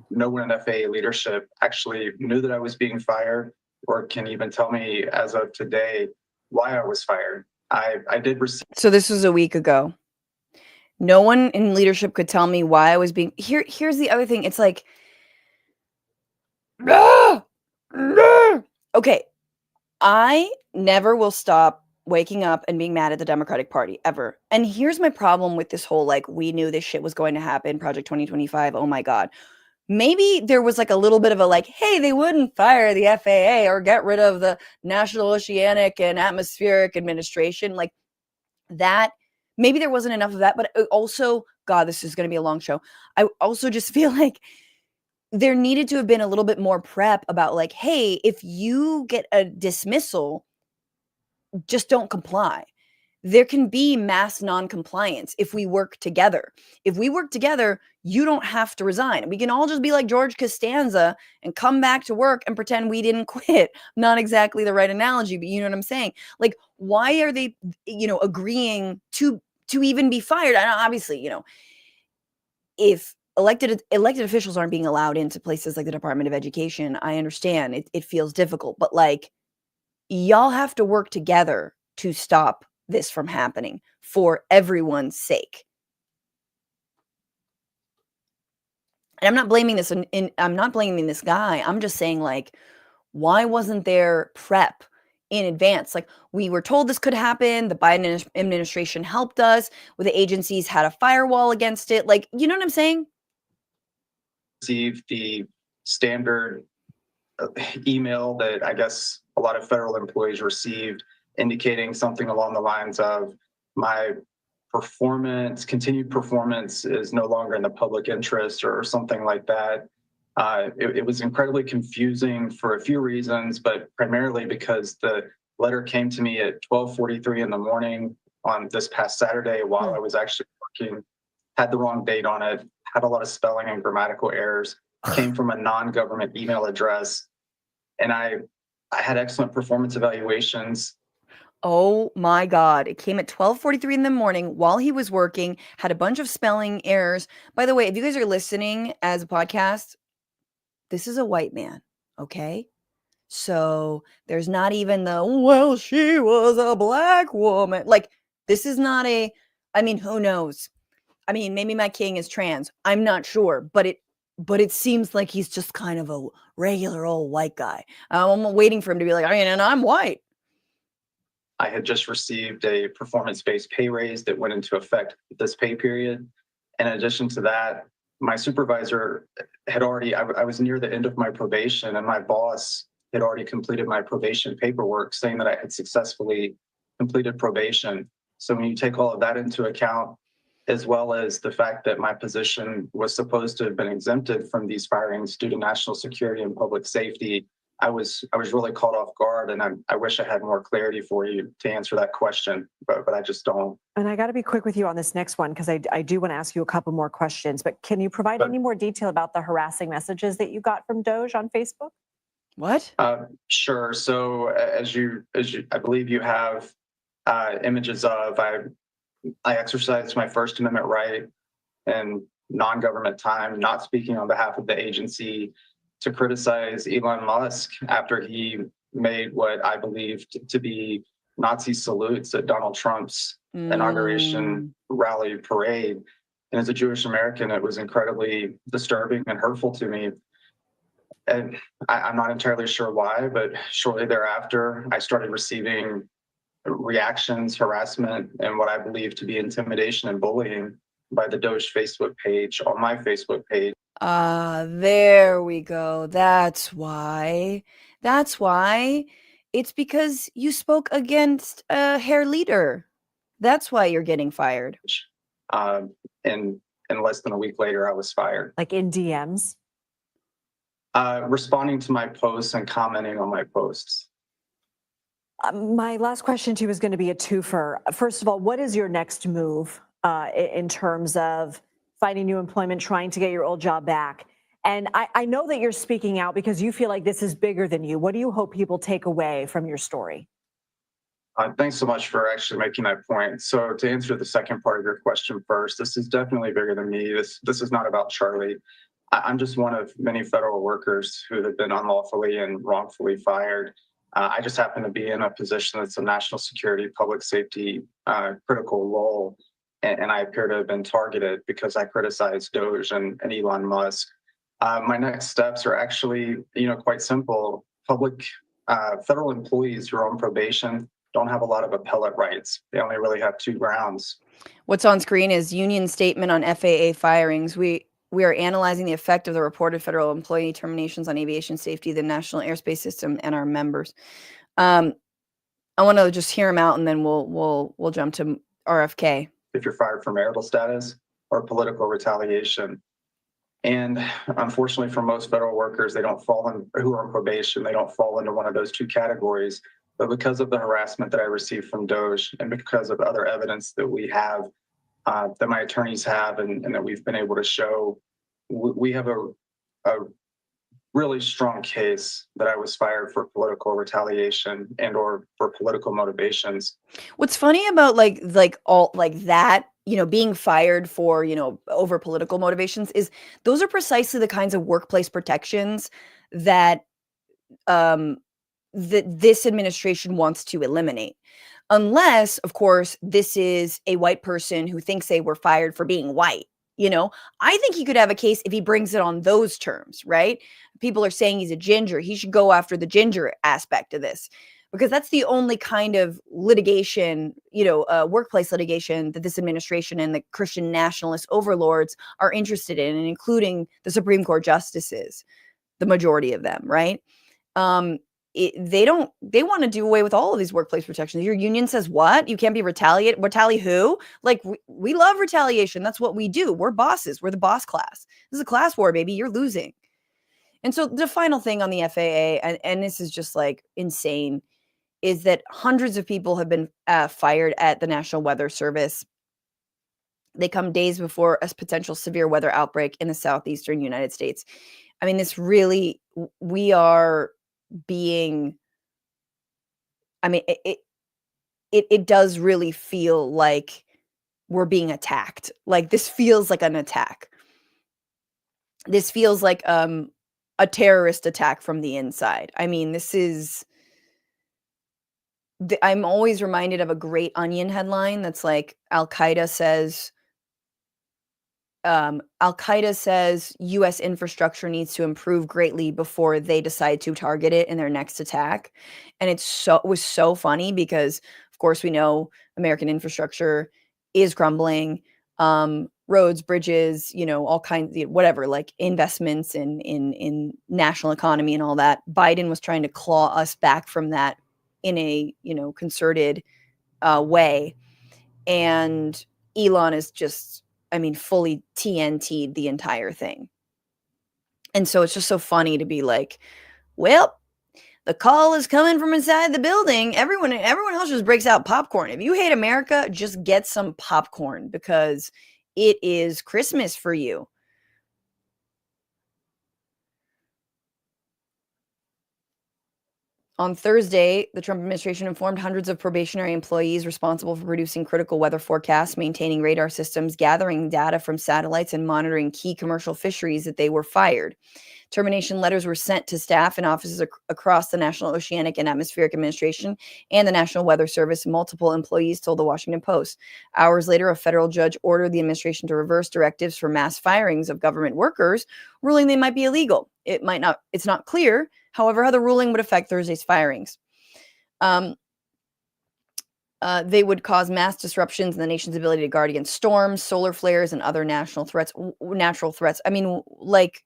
Speaker 6: no one in FAA leadership actually knew that I was being fired or can even tell me as of today why I was fired. I did receive.
Speaker 1: So this was a week ago. No one in leadership could tell me why I was being here's the other thing. It's like, okay, I never will stop waking up and being mad at the Democratic Party ever. And here's my problem with this whole, like, we knew this shit was going to happen, Project 2025. Oh my God. Maybe there was like a little bit of a like, hey, they wouldn't fire the FAA or get rid of the National Oceanic and Atmospheric Administration. Like that, maybe there wasn't enough of that. But also, God, this is going to be a long show. I also just feel like there needed to have been a little bit more prep about like, hey, if you get a dismissal, just don't comply. There can be mass non-compliance if we work together. If we work together, you don't have to resign. We can all just be like George Costanza and come back to work and pretend we didn't quit. Not exactly the right analogy, but you know what I'm saying? Like, why are they, agreeing to even be fired? And obviously, if elected officials aren't being allowed into places like the Department of Education, I understand it feels difficult, but like, y'all have to work together to stop this from happening for everyone's sake. And I'm not blaming this I'm not blaming this guy. I'm just saying, like, why wasn't there prep in advance? Like, we were told this could happen. The Biden administration helped us. Where the agencies had a firewall against it. Like, you know what I'm saying?
Speaker 6: Received the standard email that I guess a lot of federal employees received, indicating something along the lines of my continued performance is no longer in the public interest or something like that. It was incredibly confusing for a few reasons, but primarily because the letter came to me at 12:43 in the morning on this past Saturday while I was actually working, had the wrong date on it, had a lot of spelling and grammatical errors, came from a non-government email address, and I had excellent performance evaluations.
Speaker 1: Oh my God. It came at 12:43 in the morning while he was working, had a bunch of spelling errors. By the way, if you guys are listening as a podcast, this is a white man, okay? So there's not even the, well, she was a black woman. Like, this is not who knows? I mean, maybe my king is trans. I'm not sure, but it seems like he's just kind of a regular old white guy. I'm waiting for him to be like, and I'm white.
Speaker 6: I had just received a performance-based pay raise that went into effect this pay period. In addition to that, my supervisor had already, I was near the end of my probation, and my boss had already completed my probation paperwork saying that I had successfully completed probation. So when you take all of that into account, as well as the fact that my position was supposed to have been exempted from these firings due to national security and public safety, I was really caught off guard, and I wish I had more clarity for you to answer that question, but I just don't.
Speaker 5: And I got to be quick with you on this next one because I do want to ask you a couple more questions. But can you provide any more detail about the harassing messages that you got from Doge on Facebook?
Speaker 1: What?
Speaker 6: Sure. So as you, I believe you have images of, I exercised my First Amendment right in non-government time, not speaking on behalf of the agency, to criticize Elon Musk after he made what I believed to be Nazi salutes at Donald Trump's inauguration rally parade. And as a Jewish American, it was incredibly disturbing and hurtful to me. And I'm not entirely sure why, but shortly thereafter, I started receiving reactions, harassment, and what I believe to be intimidation and bullying by the Doge Facebook page on my Facebook page.
Speaker 1: There we go. That's why. That's why. It's because you spoke against a hair leader. That's why you're getting fired.
Speaker 6: And less than a week later, I was fired.
Speaker 5: Like in DMs?
Speaker 6: Responding to my posts and commenting on my posts.
Speaker 5: My last question to you is going to be a twofer. First of all, what is your next move in terms of finding new employment, trying to get your old job back? And I know that you're speaking out because you feel like this is bigger than you. What do you hope people take away from your story?
Speaker 6: Thanks so much for actually making that point. So to answer the second part of your question first, this is definitely bigger than me. This is not about Charlie. I'm just one of many federal workers who have been unlawfully and wrongfully fired. I just happen to be in a position that's a national security, public safety critical role. And I appear to have been targeted because I criticized Doge and Elon Musk. My next steps are actually, quite simple. Federal employees who are on probation don't have a lot of appellate rights. They only really have 2 grounds.
Speaker 1: What's on screen is union statement on FAA firings. We are analyzing the effect of the reported federal employee terminations on aviation safety, the national airspace system, and our members. I want to just hear them out, and then we'll jump to RFK.
Speaker 6: If you're fired for marital status or political retaliation. And unfortunately for most federal workers, they don't fall in, who are on probation, they don't fall into one of those 2 categories. But because of the harassment that I received from Doge and because of other evidence that we have, that my attorneys have and that we've been able to show, we have a really strong case that I was fired for political retaliation and or for political motivations.
Speaker 1: What's funny about that, being fired for, over political motivations is those are precisely the kinds of workplace protections that this administration wants to eliminate. Unless, of course, this is a white person who thinks they were fired for being white. I think he could have a case if he brings it on those terms, right? People are saying he's a ginger. He should go after the ginger aspect of this because that's the only kind of litigation, workplace litigation that this administration and the Christian nationalist overlords are interested in, and including the Supreme Court justices, the majority of them, right? They want to do away with all of these workplace protections. Your union says what? You can't be retaliate who? Like we love retaliation. That's what we do. We're bosses. We're the boss class. This is a class war, baby. You're losing. And so the final thing on the FAA, and this is just like insane, is that hundreds of people have been fired at the National Weather Service. They come days before a potential severe weather outbreak in the southeastern United States. I mean, this really, we are being, it does really feel like we're being attacked. Like this feels like an attack. This feels like a terrorist attack from the inside. I mean, this is, I'm always reminded of a Great Onion headline that's like Al-Qaeda says U.S. infrastructure needs to improve greatly before they decide to target it in their next attack. And it was so funny because, of course, we know American infrastructure is crumbling. Roads, bridges, all kinds of whatever, like investments in national economy and all that. Biden was trying to claw us back from that in a concerted way, and Elon is just, fully TNT'd the entire thing. And so it's just so funny to be like, well, the call is coming from inside the building. Everyone else just breaks out popcorn. If you hate America, just get some popcorn because it is Christmas for you. On Thursday, the Trump administration informed hundreds of probationary employees responsible for producing critical weather forecasts, maintaining radar systems, gathering data from satellites, and monitoring key commercial fisheries that they were fired. Termination letters were sent to staff and offices across the National Oceanic and Atmospheric Administration and the National Weather Service. Multiple employees told the Washington Post. Hours later, a federal judge ordered the administration to reverse directives for mass firings of government workers, ruling they might be illegal. It's not clear, however, how the ruling would affect Thursday's firings. They would cause mass disruptions in the nation's ability to guard against storms, solar flares, and other natural threats. I mean, like,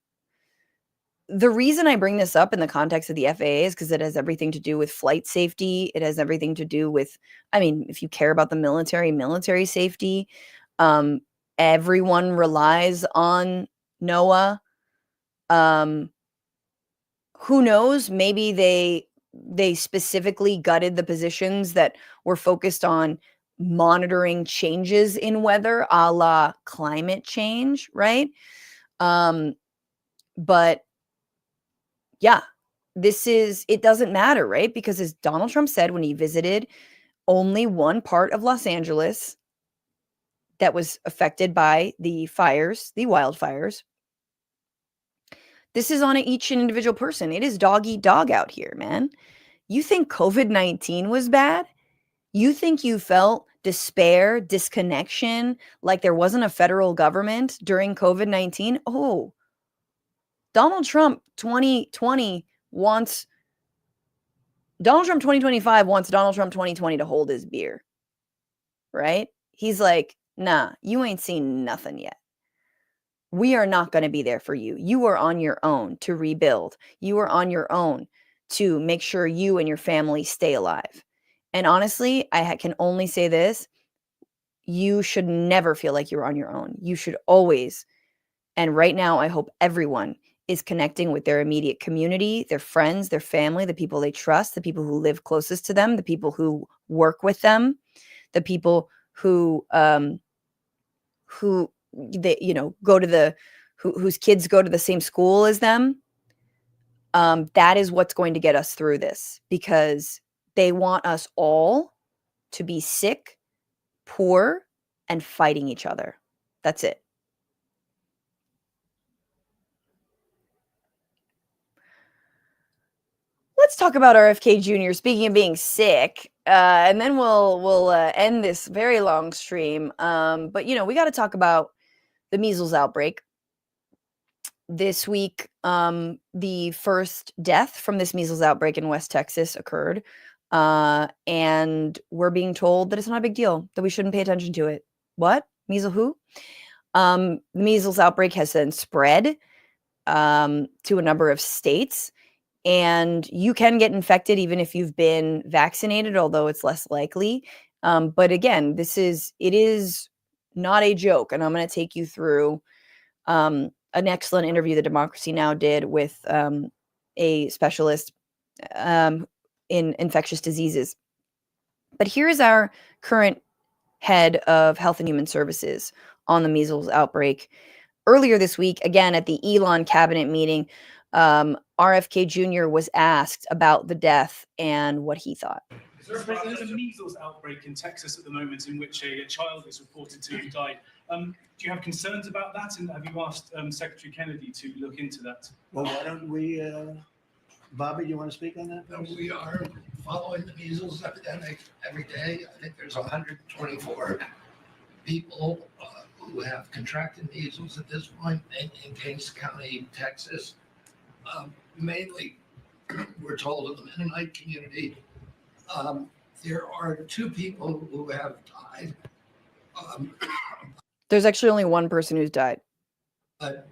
Speaker 1: the reason I bring this up in the context of the FAA is because it has everything to do with flight safety. It has everything to do with, I mean, if you care about the military safety, everyone relies on NOAA. Who knows? Maybe they specifically gutted the positions that were focused on monitoring changes in weather, a la climate change, right? But yeah, it doesn't matter, right? Because as Donald Trump said when he visited only one part of Los Angeles that was affected by the wildfires, this is on each individual person. It is dog eat dog out here, man. You think COVID-19 was bad? You think you felt despair, disconnection, like there wasn't a federal government during COVID-19? Oh, Donald Trump 2025 wants Donald Trump 2020 to hold his beer, right? He's like, nah, you ain't seen nothing yet. We are not going to be there for you. You are on your own to rebuild. You are on your own to make sure you and your family stay alive. And honestly, I can only say this. You should never feel like you're on your own. You should always, and right now, I hope everyone is connecting with their immediate community, their friends, their family, the people they trust, the people who live closest to them, the people who work with them, the people who they, go to whose kids go to the same school as them. That is what's going to get us through this, because they want us all to be sick, poor, and fighting each other. That's it. Let's talk about RFK Jr. Speaking of being sick, and then we'll end this very long stream. But we got to talk about the measles outbreak. This week, the first death from this measles outbreak in West Texas occurred, and we're being told that it's not a big deal, that we shouldn't pay attention to it. What? Measles who? The measles outbreak has then spread to a number of states. And you can get infected even if you've been vaccinated, although it's less likely. But again, it is not a joke. And I'm going to take you through an excellent interview that Democracy Now! Did with a specialist in infectious diseases. But here is our current head of Health and Human Services on the measles outbreak. Earlier this week, again at the Elon cabinet meeting, RFK Jr. was asked about the death and what he thought.
Speaker 7: There's a measles outbreak in Texas at the moment in which a child is reported to have died. Do you have concerns about that? And have you asked Secretary Kennedy to look into that?
Speaker 2: Well, why don't we, Bobby, do you want to speak on that?
Speaker 8: We are following the measles epidemic every day. I think there's 124 people who have contracted measles at this point in Kings County, Texas. Mainly, we're told in the Mennonite community. There are 2 people who have died.
Speaker 1: There's actually only one person who's died.
Speaker 8: But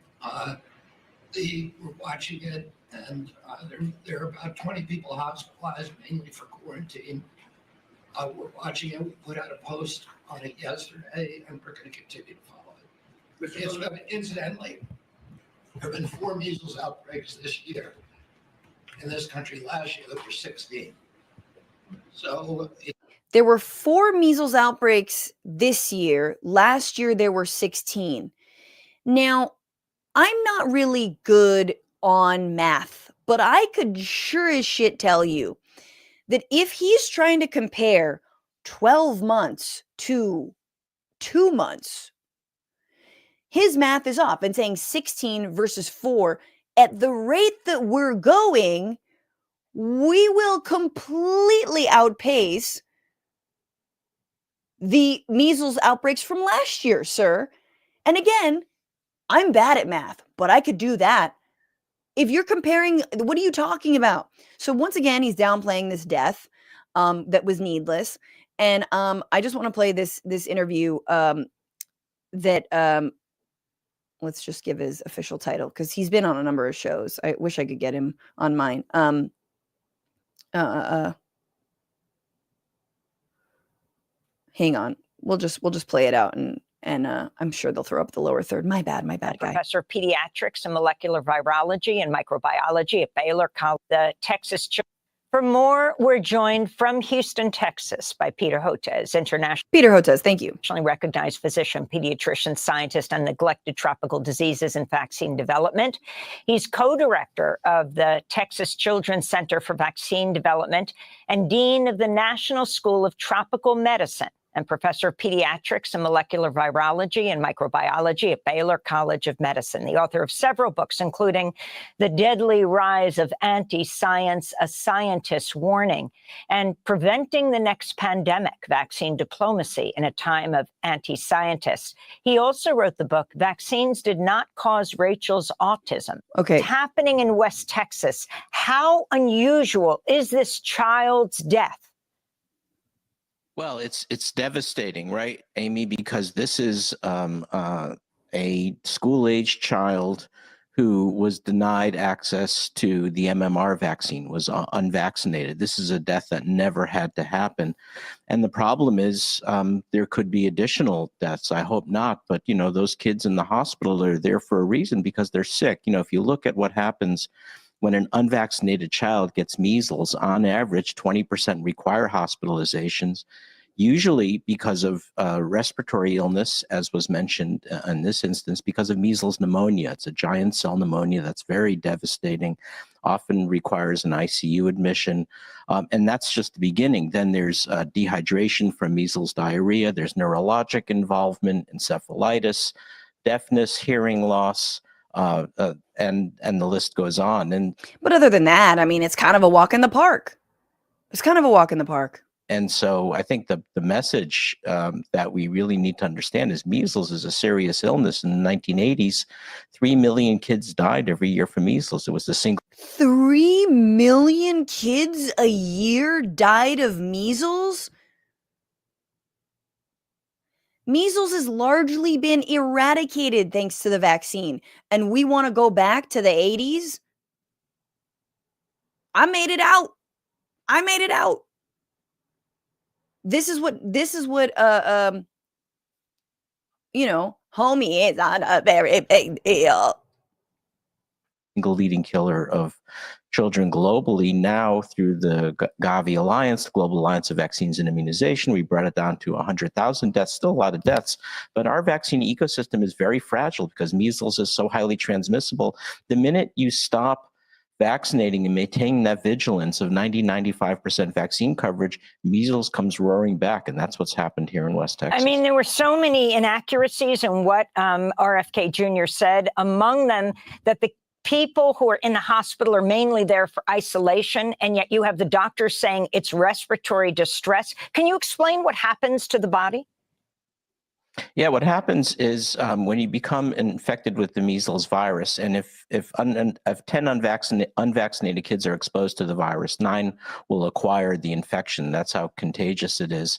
Speaker 8: we're watching it, and there are about 20 people hospitalized, mainly for quarantine. We're watching it. We put out a post on it yesterday, and we're going to continue to follow it. Incidentally, there have been 4 measles outbreaks this year in this country. Last year, there were 16. So
Speaker 1: there were 4 measles outbreaks this year. Last year, there were 16. Now, I'm not really good on math, but I could sure as shit tell you that if he's trying to compare 12 months to 2 months, his math is off, and saying 16 versus 4 at the rate that we're going, we will completely outpace the measles outbreaks from last year, sir. And again, I'm bad at math, but I could do that. If you're comparing, what are you talking about? So once again, he's downplaying this death that was needless. And I just want to play this interview that let's just give his official title, because he's been on a number of shows. I wish I could get him on mine. Hang on. We'll just play it out, and I'm sure they'll throw up the lower third. My bad, guy.
Speaker 9: Professor of Pediatrics and Molecular Virology and Microbiology at Baylor College, the Texas Children's. For more, we're joined from Houston, Texas by Peter Hotez,
Speaker 1: thank you.
Speaker 9: Internationally recognized physician, pediatrician, scientist on neglected tropical diseases and vaccine development. He's co-director of the Texas Children's Center for Vaccine Development and dean of the National School of Tropical Medicine, and professor of pediatrics and molecular virology and microbiology at Baylor College of Medicine. The author of several books, including The Deadly Rise of Anti-Science, A Scientist's Warning, and Preventing the Next Pandemic, Vaccine Diplomacy in a Time of Anti-Scientists. He also wrote the book, Vaccines Did Not Cause Rachel's Autism.
Speaker 1: Okay.
Speaker 9: It's happening in West Texas. How unusual is this child's death?
Speaker 10: Well, it's devastating, right, Amy? Because this is a school-age child who was denied access to the MMR vaccine, was unvaccinated. This is a death that never had to happen. And the problem is there could be additional deaths. I hope not. But, you know, those kids in the hospital are there for a reason, because they're sick. You know, if you look at what happens when an unvaccinated child gets measles, on average, 20% require hospitalizations, usually because of respiratory illness, as was mentioned in this instance, because of measles pneumonia. It's a giant cell pneumonia that's very devastating, often requires an ICU admission. And that's just the beginning. Then there's dehydration from measles diarrhea. There's neurologic involvement, encephalitis, deafness, hearing loss, and the list goes on.
Speaker 1: But other than that, I mean, it's kind of a walk in the park.
Speaker 10: And so I think the message that we really need to understand is measles is a serious illness. In the 1980s, 3 million kids died every year from measles. It was the single.
Speaker 1: 3 million kids a year died of measles? Measles has largely been eradicated thanks to the vaccine. And we want to go back to the 80s? I made it out. This is what you know, homie, is on a very big deal.
Speaker 10: Single leading killer of children globally. Now, through the Gavi Alliance, the Global Alliance of Vaccines and Immunization, we brought it down to 100,000 deaths, still a lot of deaths. But our vaccine ecosystem is very fragile because measles is so highly transmissible. The minute you stop vaccinating and maintaining that vigilance of 95% vaccine coverage, measles comes roaring back. And that's what's happened here in West Texas.
Speaker 9: I mean, there were so many inaccuracies in what RFK Jr. said, among them that the people who are in the hospital are mainly there for isolation, and yet you have the doctors saying it's respiratory distress. Can you explain what happens to the body?
Speaker 10: Yeah, what happens is when you become infected with the measles virus, and if 10 unvaccinated kids are exposed to the virus, 9 will acquire the infection. That's how contagious it is.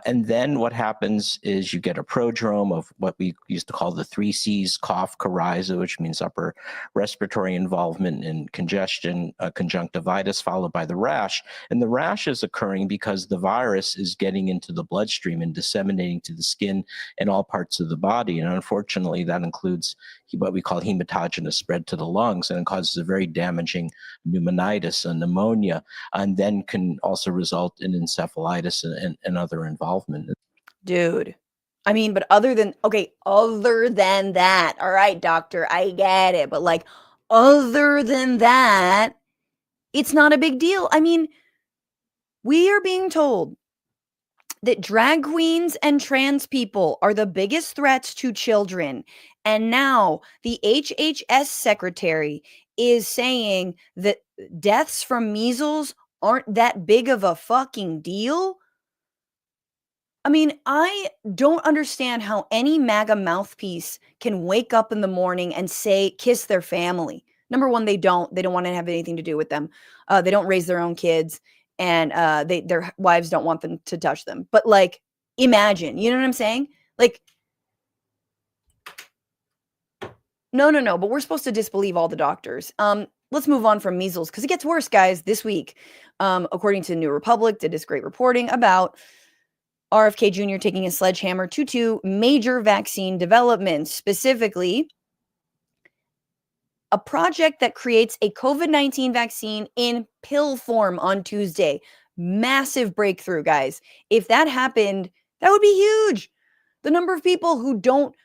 Speaker 10: And then what happens is you get a prodrome of what we used to call the 3 C's, cough, coryza, which means upper respiratory involvement, and congestion, conjunctivitis, followed by the rash. And the rash is occurring because the virus is getting into the bloodstream and disseminating to the skin in all parts of the body. And unfortunately, that includes what we call hematogenous spread to the lungs, and it causes a very damaging pneumonitis and pneumonia, and then can also result in encephalitis and other involvement.
Speaker 1: Dude, I mean, but other than that, all right, doctor, I get it. But like, other than that, it's not a big deal. I mean, we are being told that drag queens and trans people are the biggest threats to children. And now the HHS secretary is saying that deaths from measles aren't that big of a fucking deal. I mean, I don't understand how any MAGA mouthpiece can wake up in the morning and say, kiss their family. Number one, they don't want to have anything to do with them. They don't raise their own kids, and their wives don't want them to touch them. But like, imagine, you know what I'm saying? Like, no, but we're supposed to disbelieve all the doctors. Let's move on from measles, because it gets worse, guys, this week. According to New Republic, did this great reporting about RFK Jr. taking a sledgehammer to 2 major vaccine developments, specifically a project that creates a COVID-19 vaccine in pill form on Tuesday. Massive breakthrough, guys. If that happened, that would be huge. The number of people who don't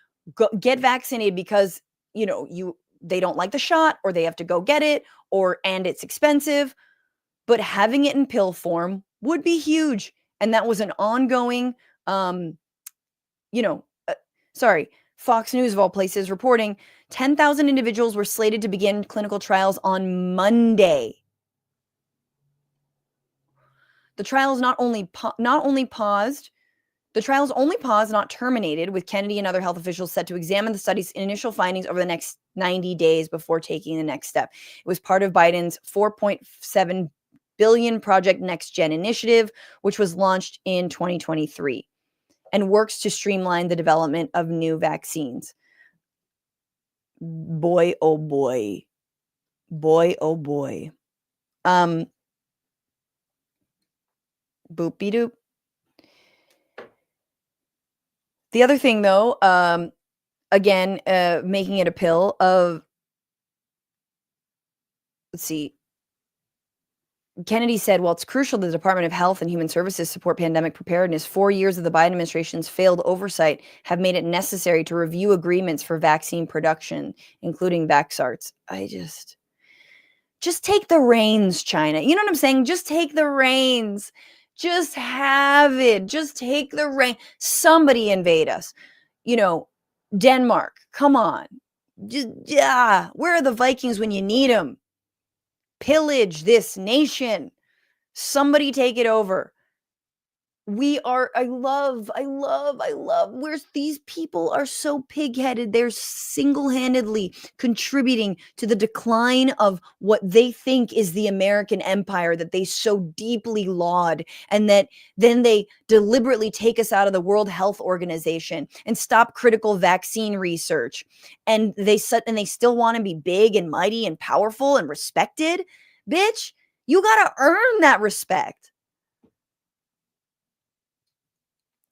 Speaker 1: get vaccinated because, they don't like the shot, or they have to go get it, and it's expensive, but having it in pill form would be huge. And that was an ongoing, Fox News of all places reporting 10,000 individuals were slated to begin clinical trials on Monday. The trials only paused, not terminated, with Kennedy and other health officials set to examine the study's initial findings over the next 90 days before taking the next step. It was part of Biden's $4.7 billion Project Next Gen initiative, which was launched in 2023 and works to streamline the development of new vaccines. Boy, oh boy. Boy, oh boy. Boop-de-doop. The other thing, though, again, making it a pill of, let's see, Kennedy said, well, it's crucial the Department of Health and Human Services support pandemic preparedness. 4 years of the Biden administration's failed oversight have made it necessary to review agreements for vaccine production, including Vaxarts. Just take the reins, China. You know what I'm saying? Just take the reins. Just have it. Just take the reins. Somebody invade us. Denmark, come on. Where are the Vikings when you need them? Pillage this nation. Somebody take it over. I love where these people are so pig-headed. They're single-handedly contributing to the decline of what they think is the American empire that they so deeply laud, and that then they deliberately take us out of the World Health Organization and stop critical vaccine research. And they still want to be big and mighty and powerful and respected. Bitch, you got to earn that respect.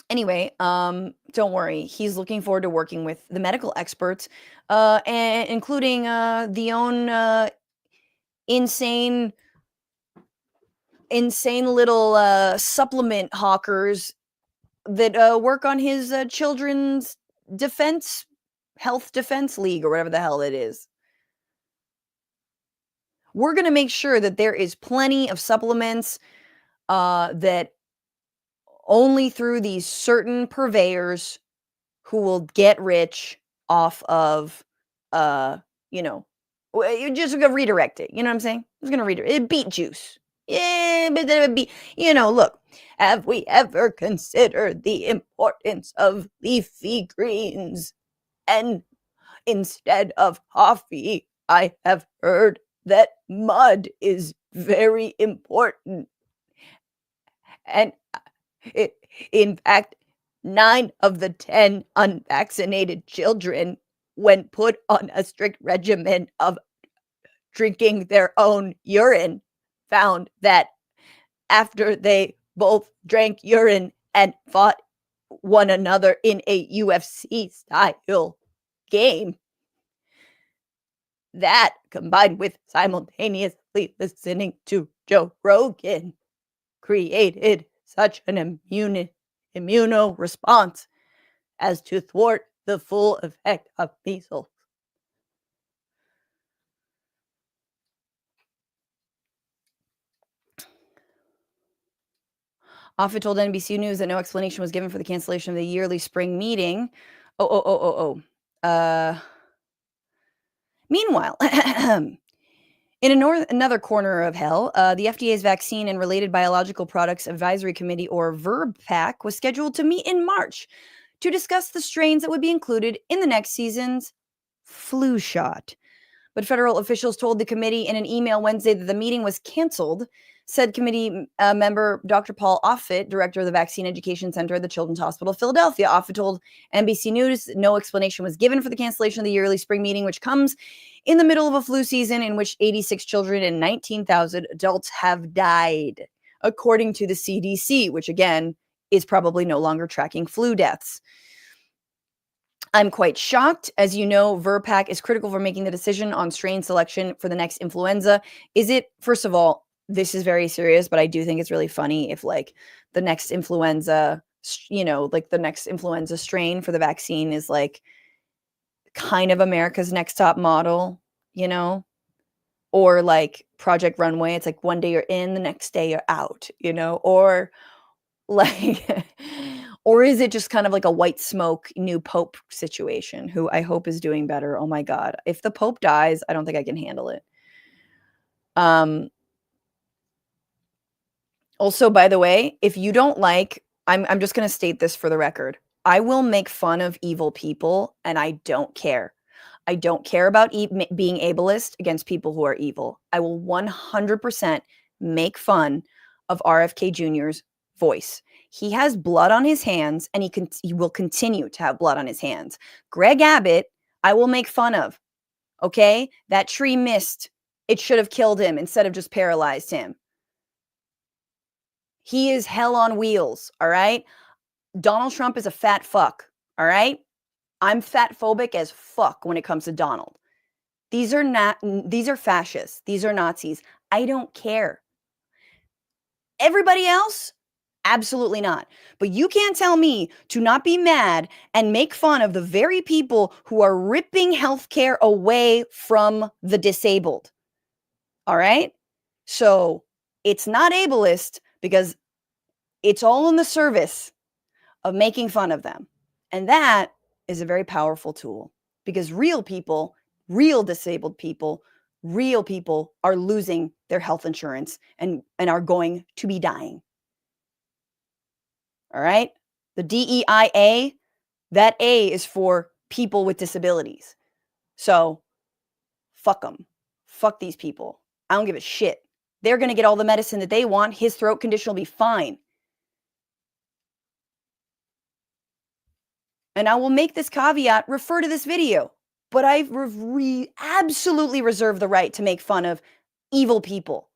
Speaker 1: Anyway, don't worry. He's looking forward to working with the medical experts, and including the own insane little supplement hawkers that work on his children's health defense league, or whatever the hell it is. We're going to make sure that there is plenty of supplements that only through these certain purveyors who will get rich off of, you're just going to redirect it. You know what I'm saying? I'm just going to redirect it. Beet juice. Yeah, but then it would be, look, have we ever considered the importance of leafy greens? And instead of coffee, I have heard that mud is very important. And in fact, 9 of the 10 unvaccinated children, when put on a strict regimen of drinking their own urine, found that after they both drank urine and fought one another in a UFC style game, that, combined with simultaneously listening to Joe Rogan, created such an immuno response as to thwart the full effect of measles. Offit told NBC News that no explanation was given for the cancellation of the yearly spring meeting. Meanwhile, In another corner of hell, the FDA's Vaccine and Related Biological Products Advisory Committee, or VRBPAC, was scheduled to meet in March to discuss the strains that would be included in the next season's flu shot. But federal officials told the committee in an email Wednesday that the meeting was canceled. Said committee member Dr. Paul Offit, director of the Vaccine Education Center at the Children's Hospital of Philadelphia. Offit told NBC News no explanation was given for the cancellation of the yearly spring meeting, which comes in the middle of a flu season in which 86 children and 19,000 adults have died, according to the CDC, which again is probably no longer tracking flu deaths. I'm quite shocked. As you know, VRBPAC is critical for making the decision on strain selection for the next influenza. Is it, first of all, this is very serious, but I do think it's really funny if like the next influenza, like the next influenza strain for the vaccine is like kind of America's Next Top Model, or like Project Runway. It's like one day you're in, the next day you're out, or like, or is it just kind of like a white smoke new Pope situation, who I hope is doing better? Oh my God. If the Pope dies, I don't think I can handle it. Also, by the way, if you don't like, I'm just going to state this for the record. I will make fun of evil people, and I don't care. I don't care about being ableist against people who are evil. I will 100% make fun of RFK Jr.'s voice. He has blood on his hands, and he will continue to have blood on his hands. Greg Abbott, I will make fun of. Okay? That tree missed. It should have killed him instead of just paralyzed him. He is hell on wheels, all right? Donald Trump is a fat fuck, all right? I'm fat phobic as fuck when it comes to Donald. These are fascists. These are Nazis. I don't care. Everybody else? Absolutely not. But you can't tell me to not be mad and make fun of the very people who are ripping healthcare away from the disabled. All right? So it's not ableist because it's all in the service of making fun of them. And that is a very powerful tool, because real people, real disabled people, real people are losing their health insurance and are going to be dying. All right? The DEIA, that A is for people with disabilities. So fuck them. Fuck these people. I don't give a shit. They're going to get all the medicine that they want. His throat condition will be fine. And I will make this caveat, refer to this video, but I absolutely reserve the right to make fun of evil people.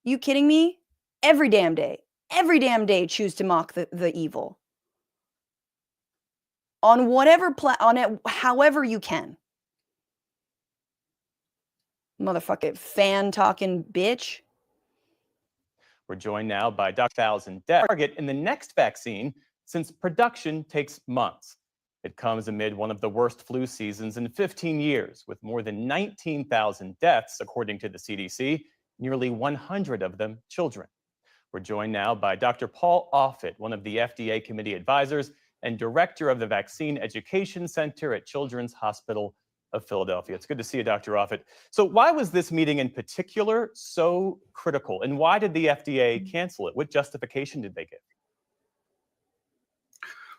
Speaker 1: You kidding me? Every damn day choose to mock the evil. On whatever, however you can. Motherfucking fan talking bitch.
Speaker 11: We're joined now by Dr. 1,000 deaths target in the next vaccine since production takes months. It comes amid one of the worst flu seasons in 15 years, with more than 19,000 deaths, according to the CDC, nearly 100 of them children. We're joined now by Dr. Paul Offit, one of the FDA committee advisors and director of the Vaccine Education Center at Children's Hospital of Philadelphia. It's good to see you, Dr. Offit. So why was this meeting in particular so critical, and why did the FDA cancel it? What justification did they give?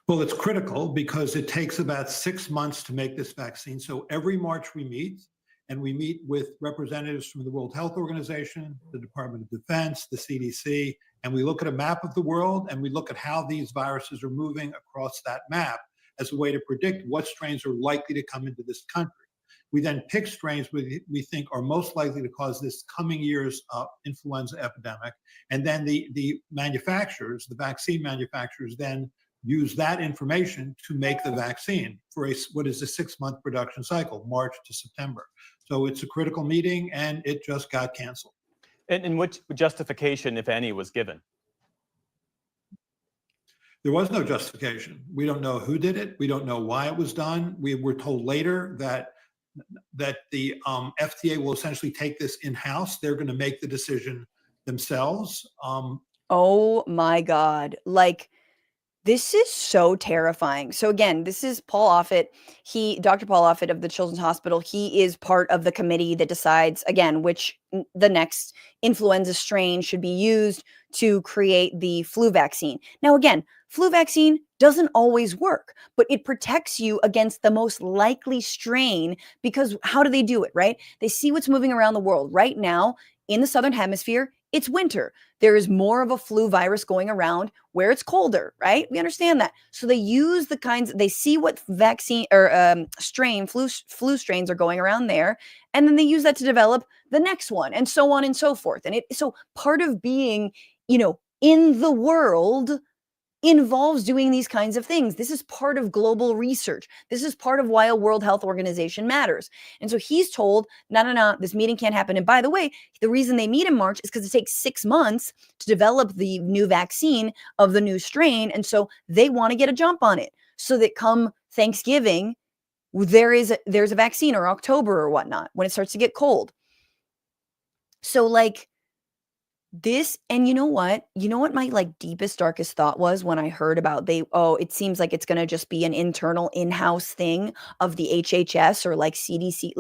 Speaker 12: Well, it's critical because it takes about 6 months to make this vaccine. So every March we meet, and we meet with representatives from the World Health Organization, the Department of Defense, the CDC, and we look at a map of the world, and we look at how these viruses are moving across that map as a way to predict what strains are likely to come into this country. We then pick strains we think are most likely to cause this coming year's influenza epidemic. And then the manufacturers, the vaccine manufacturers, then use that information to make the vaccine for what is a 6-month production cycle, March to September. So it's a critical meeting, and it just got canceled.
Speaker 11: And what justification, if any, was given?
Speaker 12: There was no justification. We don't know who did it. We don't know why it was done. We were told later that the FDA will essentially take this in-house. They're going to make the decision themselves.
Speaker 1: Oh my God. Like, This is so terrifying. So again, this is Paul Offit. Dr. Paul Offit of the Children's Hospital, he is part of the committee that decides, again, which the next influenza strain should be used to create the flu vaccine. Now, again, flu vaccine doesn't always work, but it protects you against the most likely strain because how do they do it, right? They see what's moving around the world. Right now, in the Southern Hemisphere, it's winter. There is more of a flu virus going around where it's colder, right? We understand that. So they use they see what vaccine or flu strains are going around there, and then they use that to develop the next one, and so on and so forth. And so part of being, in the world involves doing these kinds of things. This is part of global research. This is part of why a World Health Organization matters. And so he's told, no, this meeting can't happen. And by the way, the reason they meet in March is because it takes 6 months to develop the new vaccine of the new strain. And so they want to get a jump on it so that come Thanksgiving, there's a vaccine, or October or whatnot, when it starts to get cold. So this, and you know what my deepest, darkest thought was when I heard about it seems like it's going to just be an internal in-house thing of the HHS or CDC.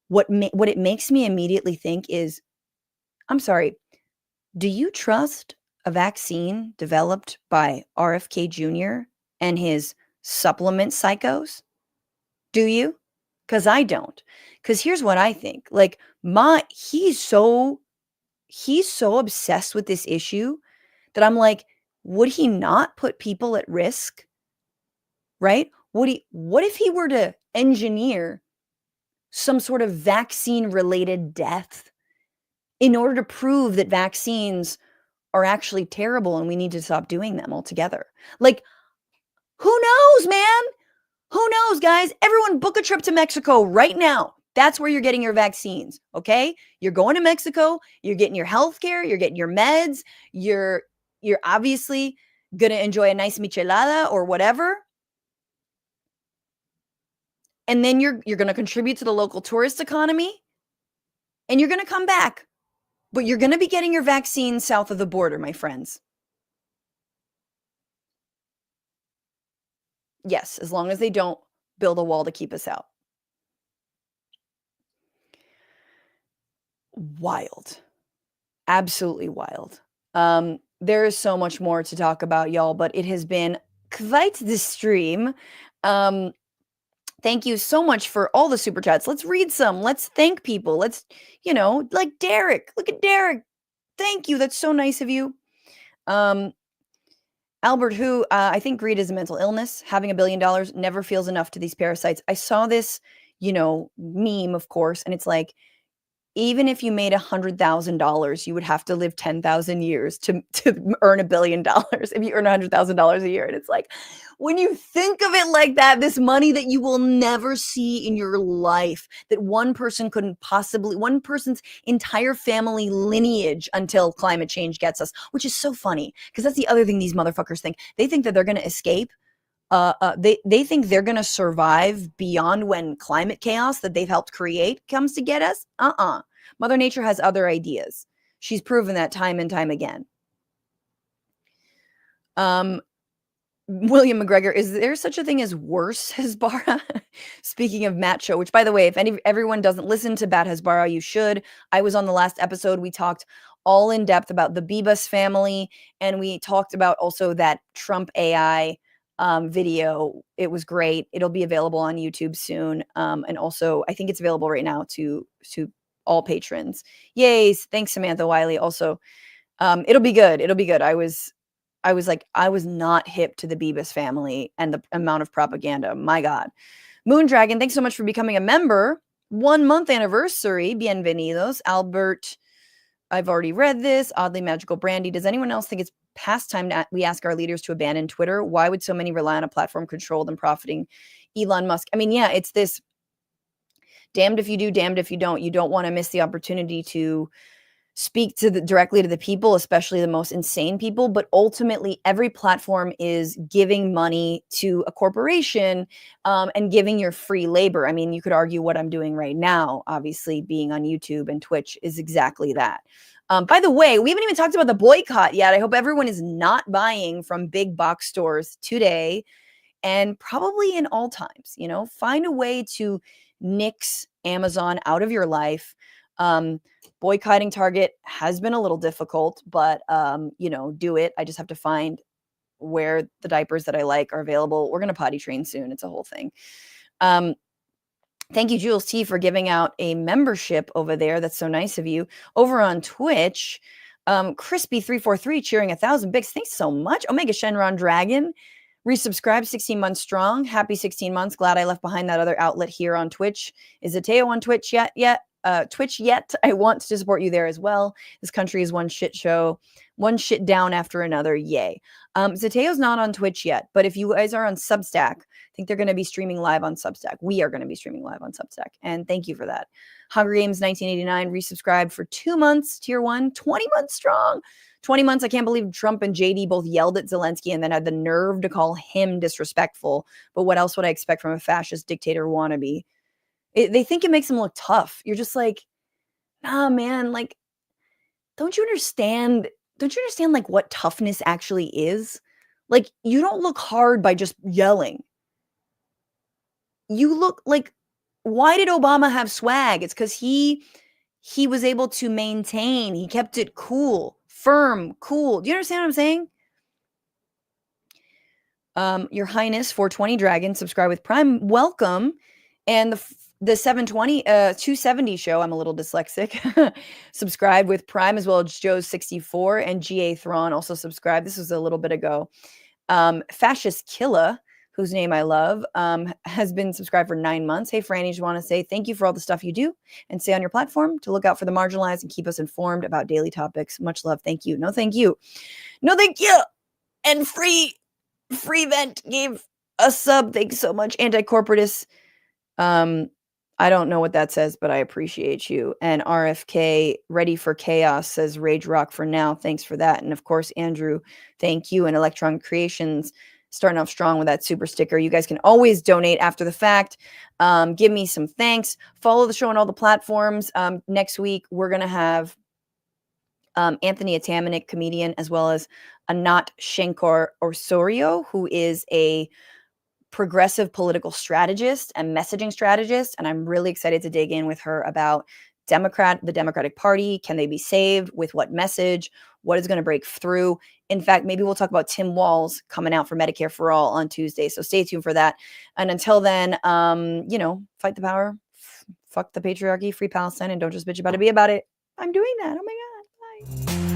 Speaker 1: What it makes me immediately think is, I'm sorry, do you trust a vaccine developed by RFK Jr. and his supplement psychos? Do you? Because I don't. Because here's what I think. He's so obsessed with this issue that I'm like, would he not put people at risk? Right? What if he were to engineer some sort of vaccine related death in order to prove that vaccines are actually terrible and we need to stop doing them altogether? Who knows, man? Who knows, guys? Everyone book a trip to Mexico right now. That's where you're getting your vaccines, okay? You're going to Mexico, you're getting your health care, you're getting your meds, you're obviously going to enjoy a nice michelada or whatever. And then you're going to contribute to the local tourist economy, and you're going to come back. But you're going to be getting your vaccine south of the border, my friends. Yes, as long as they don't build a wall to keep us out. Wild. Absolutely wild. There is so much more to talk about, y'all, but it has been quite the stream. Thank you so much for all the super chats. Let's read some. Let's thank people. Let's, like Derek. Look at Derek. Thank you. That's so nice of you. Albert, who I think greed is a mental illness. Having $1 billion never feels enough to these parasites. I saw this, meme, of course, and it's like, even if you made $100,000, you would have to live 10,000 years to earn $1 billion if you earn $100,000 a year. And it's like, when you think of it like that, this money that you will never see in your life, that one person's entire family lineage until climate change gets us, which is so funny because that's the other thing these motherfuckers think. They think that they're going to escape. They think they're going to survive beyond when climate chaos that they've helped create comes to get us. Mother Nature has other ideas. She's proven that time and time again. William McGregor, is there such a thing as worse Hezbollah? Speaking of Matt Show, which by the way, if everyone doesn't listen to Bad Hezbollah, you should. I was on the last episode. We talked all in depth about the Bibas family, and we talked about also that Trump AI video. It was great. It'll be available on YouTube soon. And also I think it's available right now to all patrons. Yay. Thanks, Samantha Wiley. Also, it'll be good. It'll be good. I was not hip to the Bibas family and the amount of propaganda. My God. Moon Dragon, thanks so much for becoming a member. 1 month anniversary. Bienvenidos. Albert, I've already read this. Oddly Magical Brandy. Does anyone else think it's past time we ask our leaders to abandon Twitter? Why would so many rely on a platform controlled and profiting Elon Musk? I mean, yeah, it's this damned if you do, damned if you don't. You don't want to miss the opportunity to speak directly to the people, especially the most insane people. But ultimately, every platform is giving money to a corporation and giving your free labor. I mean, you could argue what I'm doing right now, obviously being on YouTube and Twitch, is exactly that. By the way, we haven't even talked about the boycott yet. I hope everyone is not buying from big box stores today and probably in all times. Find a way to nix Amazon out of your life. Boycotting Target has been a little difficult, but do it. I just have to find where the diapers that I like are available. We're going to potty train soon. It's a whole thing. Thank you, Jules T, for giving out a membership over there. That's so nice of you. Over on Twitch, Crispy343 cheering 1,000 bits. Thanks so much. Omega Shenron Dragon resubscribed 16 months strong. Happy 16 months. Glad I left behind that other outlet here on Twitch. Is Zateo on Twitch yet? Twitch yet? I want to support you there as well. This country is one shit show, one shit down after another. Yay. Zateo's not on Twitch yet, but if you guys are on Substack, I think they're going to be streaming live on Substack. We are going to be streaming live on Substack, and thank you for that. Hunger Games 1989 resubscribed for 2 months. Tier 1, 20 months strong. 20 months. I can't believe Trump and JD both yelled at Zelenskyy and then had the nerve to call him disrespectful. But what else would I expect from a fascist dictator wannabe? They think it makes them look tough. You're just like, nah, man. Like, don't you understand? Don't you understand like what toughness actually is? Like, you don't look hard by just yelling. You look like, why did Obama have swag? It's because he was able to maintain. He kept it cool, firm, cool. Do you understand what I'm saying? Your Highness 420 Dragon, subscribe with Prime. Welcome. And the 270 show, I'm a little dyslexic, subscribe with Prime, as well as Joe's 64 and GA Thrawn also subscribed. This was a little bit ago. Fascist Killa, whose name I love, has been subscribed for 9 months. Hey, Franny, just want to say thank you for all the stuff you do and say on your platform to look out for the marginalized and keep us informed about daily topics. Much love. Thank you. No, thank you. No, thank you. And Free Vent gave a sub. Thanks so much. Anti-corporatist. I don't know what that says, but I appreciate you. And RFK Ready for Chaos says Rage Rock for now. Thanks for that. And of course, Andrew, thank you. And Electron Creations starting off strong with that super sticker. You guys can always donate after the fact. Give me some thanks. Follow the show on all the platforms. Next week, we're going to have Anthony Atamanik, comedian, as well as Anat Shankar Osorio, who is a progressive political strategist and messaging strategist. And I'm really excited to dig in with her about the Democratic Party. Can they be saved? With what message? What is going to break through? In fact, maybe we'll talk about Tim Walz coming out for Medicare for All on Tuesday. So stay tuned for that. And until then, fight the power, fuck the patriarchy, free Palestine, and don't just bitch about it, be about it. I'm doing that. Oh my God. Bye.